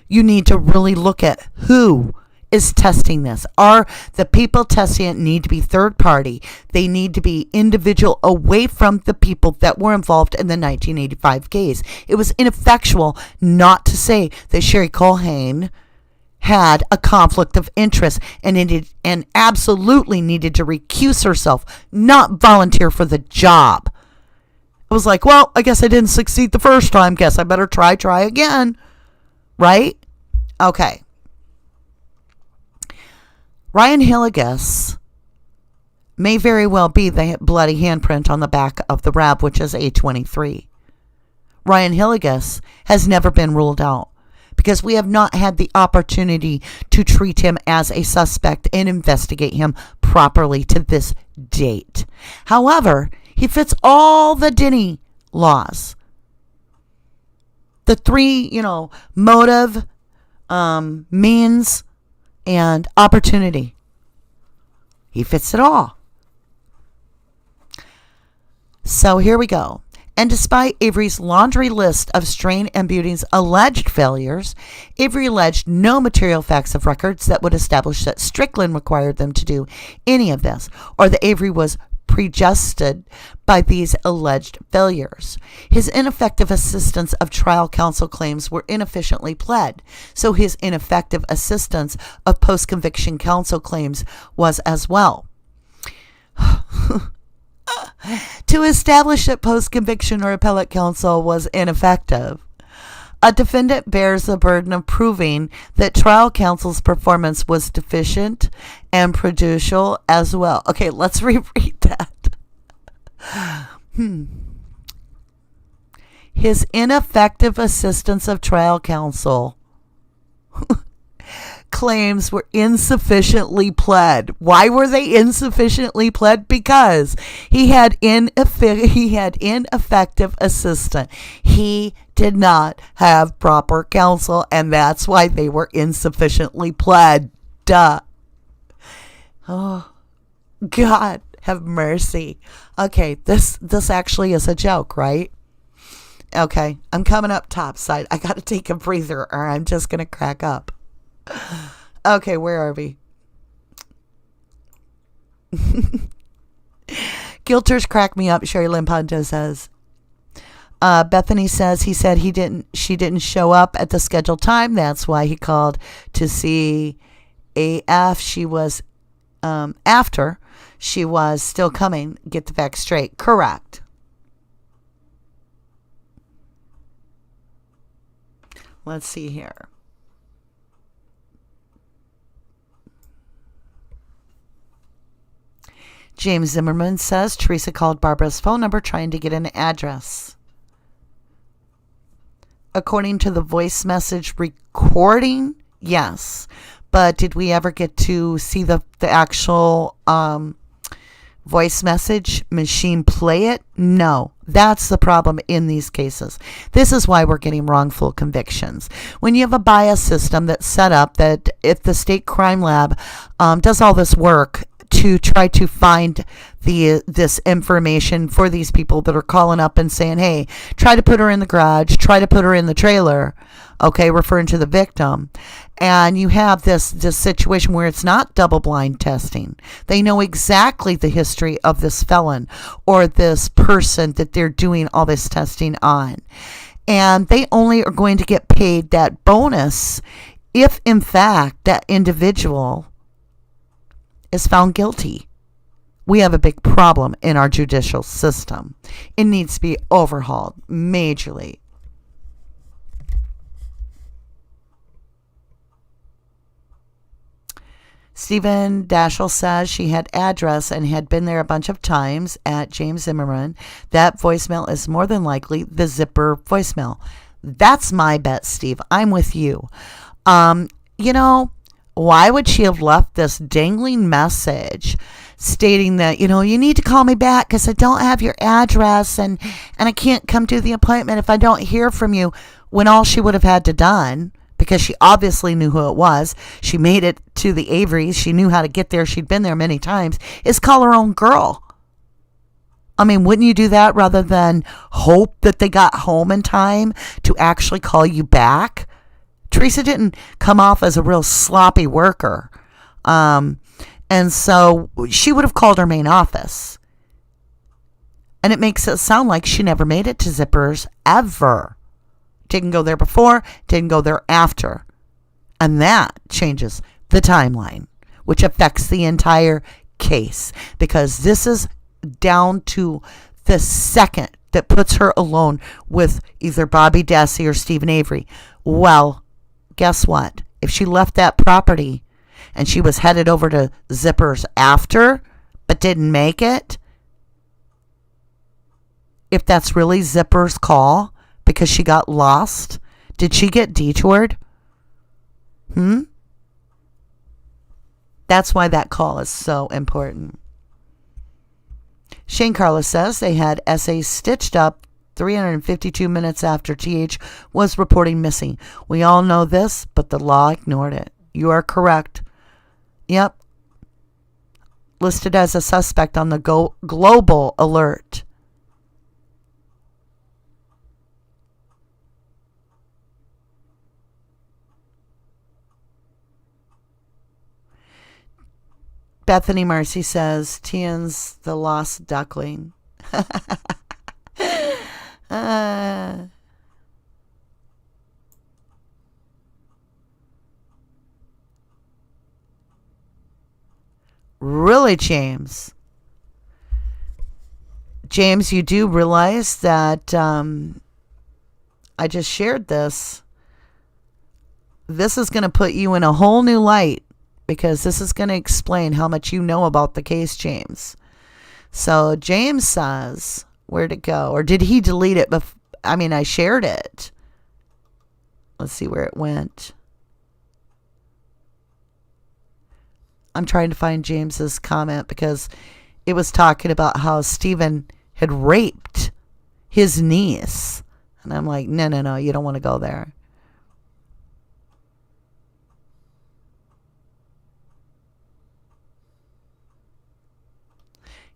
Speaker 1: you need to really look at who is testing this. Are the people testing it need to be third party? They need to be individual away from the people that were involved in the 1985 case. It was ineffectual not to say that Sherry Culhane had a conflict of interest and absolutely needed to recuse herself, not volunteer for the job. It was like, well, I guess I didn't succeed the first time. Guess I better try again. Right? Okay. Ryan Hilligus may very well be the bloody handprint on the back of the RAB, which is A23. Ryan Hilligus has never been ruled out, because we have not had the opportunity to treat him as a suspect and investigate him properly to this date. However, he fits all the Denny laws. The three, motive, means, and opportunity. He fits it all. So here we go. And despite Avery's laundry list of Strain and Beauty's alleged failures, Avery alleged no material facts of records that would establish that Strickland required them to do any of this, or that Avery was prejudged by these alleged failures. His ineffective assistance of trial counsel claims were inefficiently pled, so his ineffective assistance of post-conviction counsel claims was as well. To establish that post-conviction or appellate counsel was ineffective, a defendant bears the burden of proving that trial counsel's performance was deficient and prejudicial as well. Okay, let's reread that. His ineffective assistance of trial counsel claims were insufficiently pled. Why were they insufficiently pled? Because he had ineffective assistant. He did not have proper counsel, and that's why they were insufficiently pled. Duh. Oh, God have mercy. Okay, this actually is a joke, right? Okay, I'm coming up topside. I got to take a breather or I'm just going to crack up. Okay, where are we? Guilters crack me up, Sherry Lynn Ponto says. Bethany says she didn't show up at the scheduled time. That's why he called to C.O.A. She was after she was still coming. Get the facts straight. Correct. Let's see here. James Zimmerman says Teresa called Barbara's phone number trying to get an address. According to the voice message recording, yes. But did we ever get to see the actual voice message machine play it? No. That's the problem in these cases. This is why we're getting wrongful convictions. When you have a bias system that's set up that if the state crime lab does all this work to try to find this information for these people that are calling up and saying, hey, try to put her in the garage, try to put her in the trailer, okay, referring to the victim. And you have this situation where it's not double-blind testing. They know exactly the history of this felon or this person that they're doing all this testing on. And they only are going to get paid that bonus if, in fact, that individual is found guilty. We have a big problem in our judicial system. It needs to be overhauled majorly. Stephen Dashel says she had address and had been there a bunch of times at James Zimmerman. That voicemail is more than likely the zipper voicemail. That's my bet, Steve. I'm with you. why would she have left this dangling message stating that, you need to call me back because I don't have your address and I can't come to the appointment if I don't hear from you, when all she would have had to done, because she obviously knew who it was, she made it to the Averys, she knew how to get there, she'd been there many times, is call her own girl. I mean, wouldn't you do that rather than hope that they got home in time to actually call you back? Teresa didn't come off as a real sloppy worker. And so she would have called her main office. And it makes it sound like she never made it to Zippers ever. Didn't go there before, didn't go there after. And that changes the timeline, which affects the entire case. Because this is down to the second that puts her alone with either Bobby Dassey or Stephen Avery. Well, guess what? If she left that property and she was headed over to Zippers after, but didn't make it, if that's really Zippers' call because she got lost, did she get detoured? That's why that call is so important. Shane Carlos says they had SA stitched up 352 minutes after TH was reporting missing. We all know this, but the law ignored it. You are correct. Yep. Listed as a suspect on the global alert. Bethany Marcy says, Tian's the lost duckling. Really, James? James, you do realize that I just shared this. This is going to put you in a whole new light, because this is going to explain how much you know about the case, James. So James says, where'd it go? Or did he delete it? I shared it. Let's see where it went. I'm trying to find James's comment because it was talking about how Stephen had raped his niece. And I'm like, no, you don't want to go there.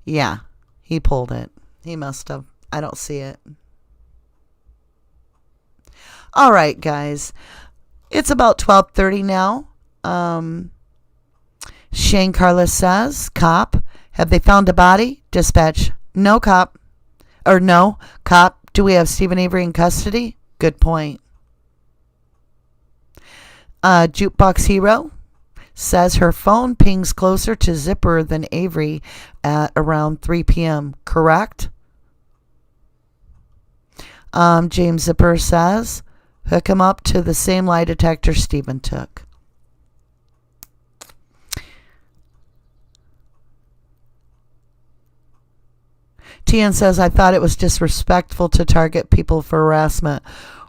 Speaker 1: Yeah, he pulled it. He must have. I don't see it. All right, guys. It's about 12:30 now. Shane Carlos says, cop, have they found a body? Dispatch, no cop. Or no, cop, do we have Stephen Avery in custody? Good point. Jukebox Hero says her phone pings closer to Zipper than Avery at around 3 p.m. Correct? James Zipper says, hook him up to the same lie detector Stephen took. Tian says, I thought it was disrespectful to target people for harassment,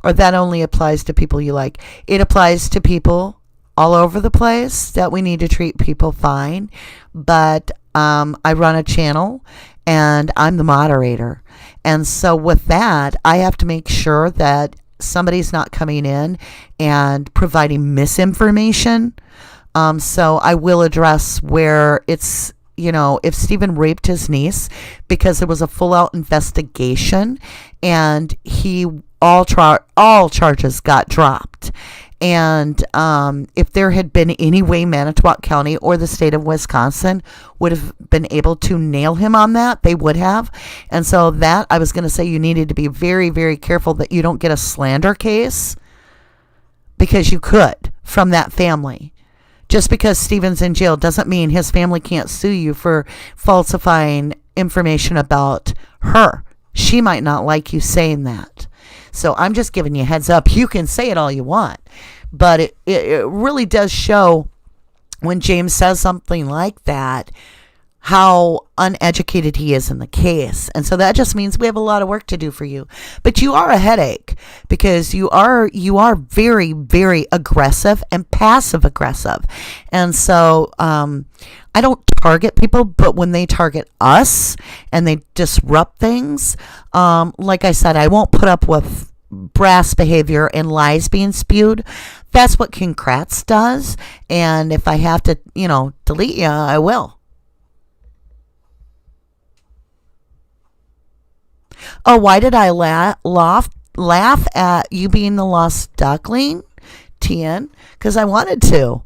Speaker 1: or that only applies to people you like. It applies to people all over the place that we need to treat people fine. But I run a channel and I'm the moderator. And so with that, I have to make sure that somebody's not coming in and providing misinformation. So I will address where it's, if Stephen raped his niece, because there was a full-out investigation and all charges got dropped. And if there had been any way Manitowoc County or the state of Wisconsin would have been able to nail him on that, they would have. And so that, I was going to say, you needed to be very, very careful that you don't get a slander case, because you could from that family. Just because Stephen's in jail doesn't mean his family can't sue you for falsifying information about her. She might not like you saying that. So I'm just giving you a heads up. You can say it all you want, but it really does show when James says something like that, how uneducated he is in the case. And so that just means we have a lot of work to do for you. But you are a headache because you are very, very aggressive and passive aggressive. And so I don't target people, but when they target us and they disrupt things, like I said, I won't put up with brass behavior and lies being spewed. That's what King Kratz does. And if I have to, delete you, I will. Oh, why did I laugh at you being the lost duckling, Tian? Because I wanted to.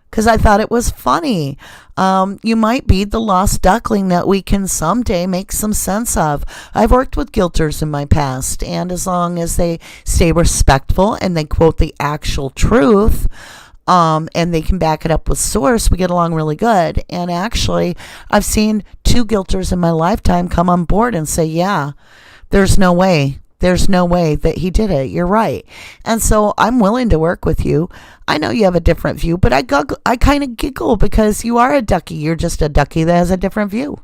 Speaker 1: Because I thought it was funny. You might be the lost duckling that we can someday make some sense of. I've worked with guilters in my past, and as long as they stay respectful and they quote the actual truth, and they can back it up with source, we get along really good. And actually, I've seen 2 guilters in my lifetime come on board and say, yeah, there's no way that he did it. You're right. And so I'm willing to work with you. I know you have a different view, but I kind of giggle because you are a ducky. You're just a ducky that has a different view.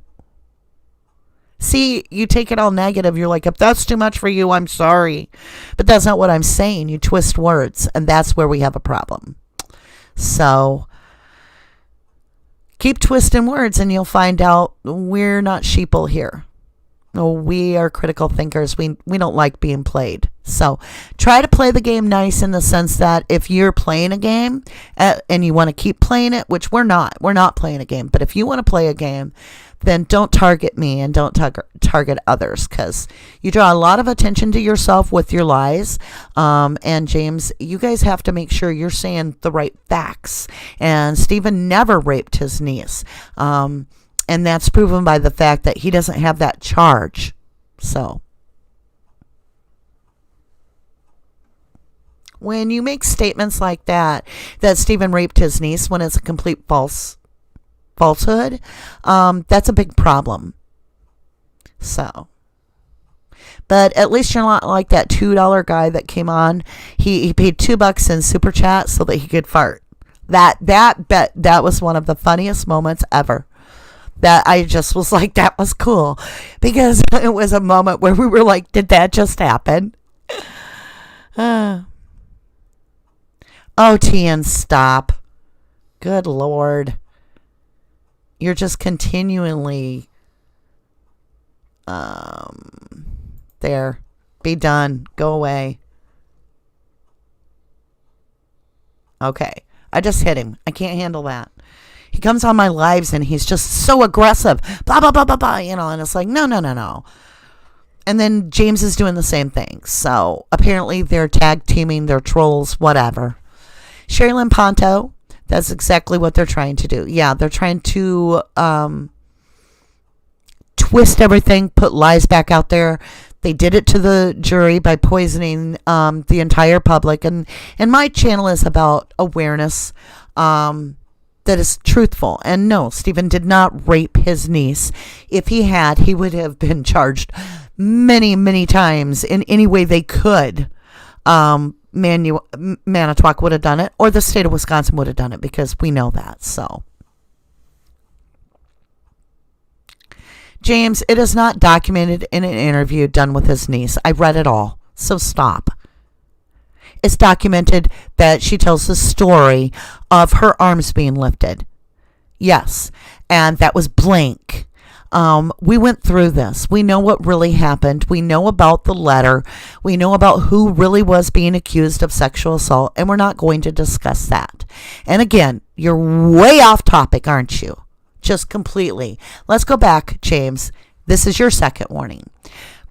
Speaker 1: See, you take it all negative. You're like, if that's too much for you, I'm sorry. But that's not what I'm saying. You twist words, and that's where we have a problem. So keep twisting words, and you'll find out we're not sheeple here. No, we are critical thinkers. We don't like being played. So try to play the game nice in the sense that if you're playing a game and you want to keep playing it, which we're not playing a game. But if you want to play a game, then don't target me and don't target others, because you draw a lot of attention to yourself with your lies. And James, you guys have to make sure you're saying the right facts. And Stephen never raped his niece. And that's proven by the fact that he doesn't have that charge. So when you make statements like that Stephen raped his niece when it's a complete falsehood, that's a big problem. So, but at least you're not like that $2 guy that came on. He paid $2 in super chat so that he could fart. That was one of the funniest moments ever. That I just was like, that was cool, because it was a moment where we were like, did that just happen? Oh, Tian, stop. Good Lord. You're just continually there. Be done. Go away. Okay. I just hit him. I can't handle that. He comes on my lives and he's just so aggressive. Blah, blah, blah, blah, blah. And it's like, no. And then James is doing the same thing. So apparently they're tag teaming, they're trolls, whatever. Sherilyn Ponto, that's exactly what they're trying to do. Yeah, they're trying to twist everything, put lies back out there. They did it to the jury by poisoning the entire public. And my channel is about awareness that is truthful. And no, Stephen did not rape his niece. If he had, he would have been charged many, many times in any way they could. Manitowoc would have done it, or the state of Wisconsin would have done it, because we know that. So, James, it is not documented in an interview done with his niece. I read it all, so stop. It's documented that she tells the story of her arms being lifted. Yes, and that was blank. We went through this. We know what really happened. We know about the letter. We know about who really was being accused of sexual assault, and we're not going to discuss that. And again, you're way off topic, aren't you? Just completely. Let's go back, James. This is your second warning.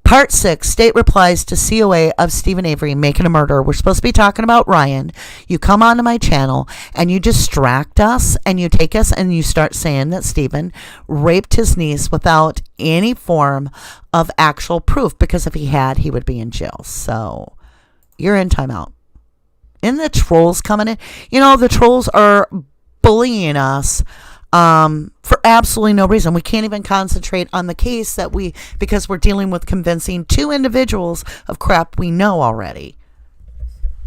Speaker 1: Part 6, state replies to C.O.A. of Stephen Avery making a murderer. We're supposed to be talking about Ryan. You come onto my channel and you distract us and you take us and you start saying that Stephen raped his niece without any form of actual proof, because if he had, he would be in jail. So you're in timeout. And the trolls coming in. The trolls are bullying us for absolutely no reason. We can't even concentrate on the case because we're dealing with convincing 2 individuals of crap we know already.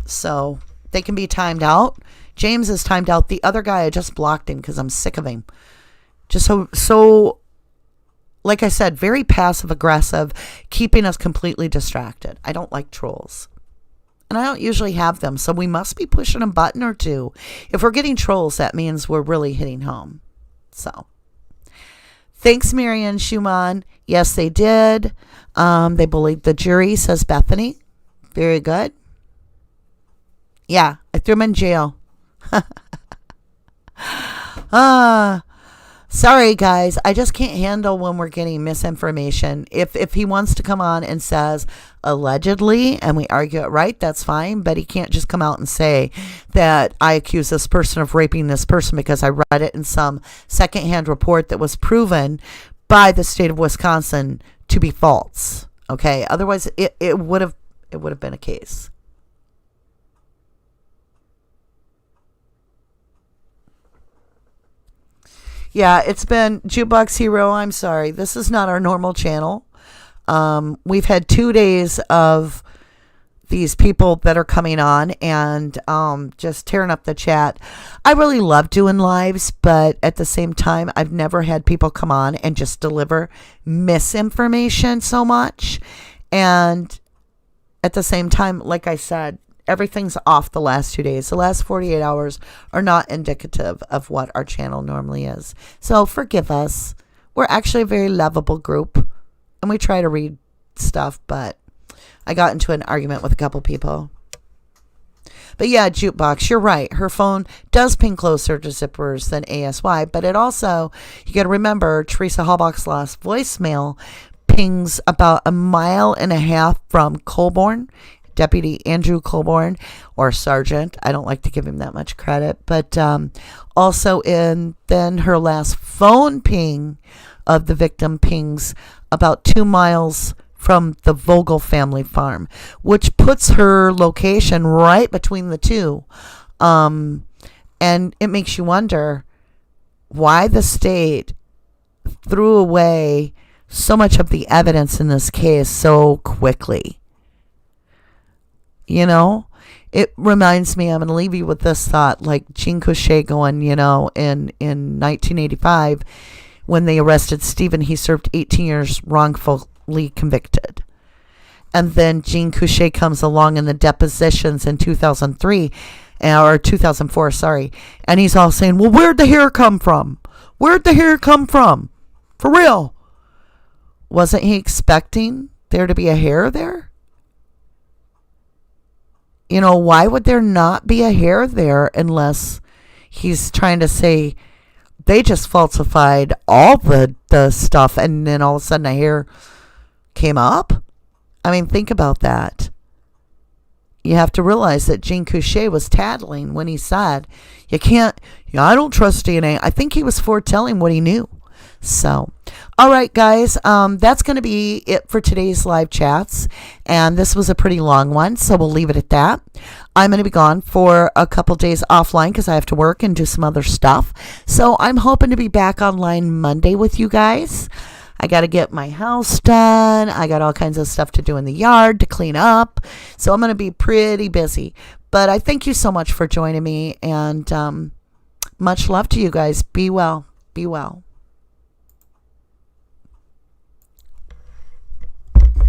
Speaker 1: So they can be timed out. James is timed out. The other guy, I just blocked him because I'm sick of him. Just so, like I said, very passive aggressive, keeping us completely distracted. I don't like trolls. And I don't usually have them, so we must be pushing a button or two. If we're getting trolls, that means we're really hitting home. So, thanks, Marianne Schumann. Yes, they did. They bullied the jury, says Bethany. Very good. Yeah, I threw him in jail. Sorry, guys. I just can't handle when we're getting misinformation. If he wants to come on and says allegedly and we argue it right, that's fine. But he can't just come out and say that I accuse this person of raping this person because I read it in some secondhand report that was proven by the state of Wisconsin to be false. Okay. Otherwise, it would have been a case. Yeah, it's been Jukebox Hero. I'm sorry. This is not our normal channel. We've had 2 days of these people that are coming on and just tearing up the chat. I really love doing lives, but at the same time, I've never had people come on and just deliver misinformation so much. And at the same time, like I said, everything's off the last 2 days. The last 48 hours are not indicative of what our channel normally is. So forgive us. We're actually a very lovable group. And we try to read stuff, but I got into an argument with a couple people. But yeah, Jukebox, you're right. Her phone does ping closer to zippers than ASY. But it also, you got to remember, Teresa Halbach's last voicemail pings about 1.5 miles from Colborne. Deputy Andrew Colborne, or Sergeant. I don't like to give him that much credit. But also then her last phone ping of the victim pings about 2 miles from the Vogel family farm, which puts her location right between the two. And it makes you wonder why the state threw away so much of the evidence in this case so quickly. You know, it reminds me, I'm going to leave you with this thought, like Jean Couchet going, in 1985, when they arrested Stephen, he served 18 years wrongfully convicted. And then Jean Couchet comes along in the depositions in 2003, or 2004, sorry. And he's all saying, well, where'd the hair come from? Where'd the hair come from? For real. Wasn't he expecting there to be a hair there? Why would there not be a hair there unless he's trying to say they just falsified all the stuff and then all of a sudden a hair came up? I mean, think about that. You have to realize that Jean Couchet was tattling when he said, I don't trust DNA. I think he was foretelling what he knew. So, all right, guys, that's going to be it for today's live chats. And this was a pretty long one, so we'll leave it at that. I'm going to be gone for a couple days offline because I have to work and do some other stuff. So I'm hoping to be back online Monday with you guys. I got to get my house done. I got all kinds of stuff to do in the yard to clean up. So I'm going to be pretty busy. But I thank you so much for joining me. And much love to you guys. Be well. Be well.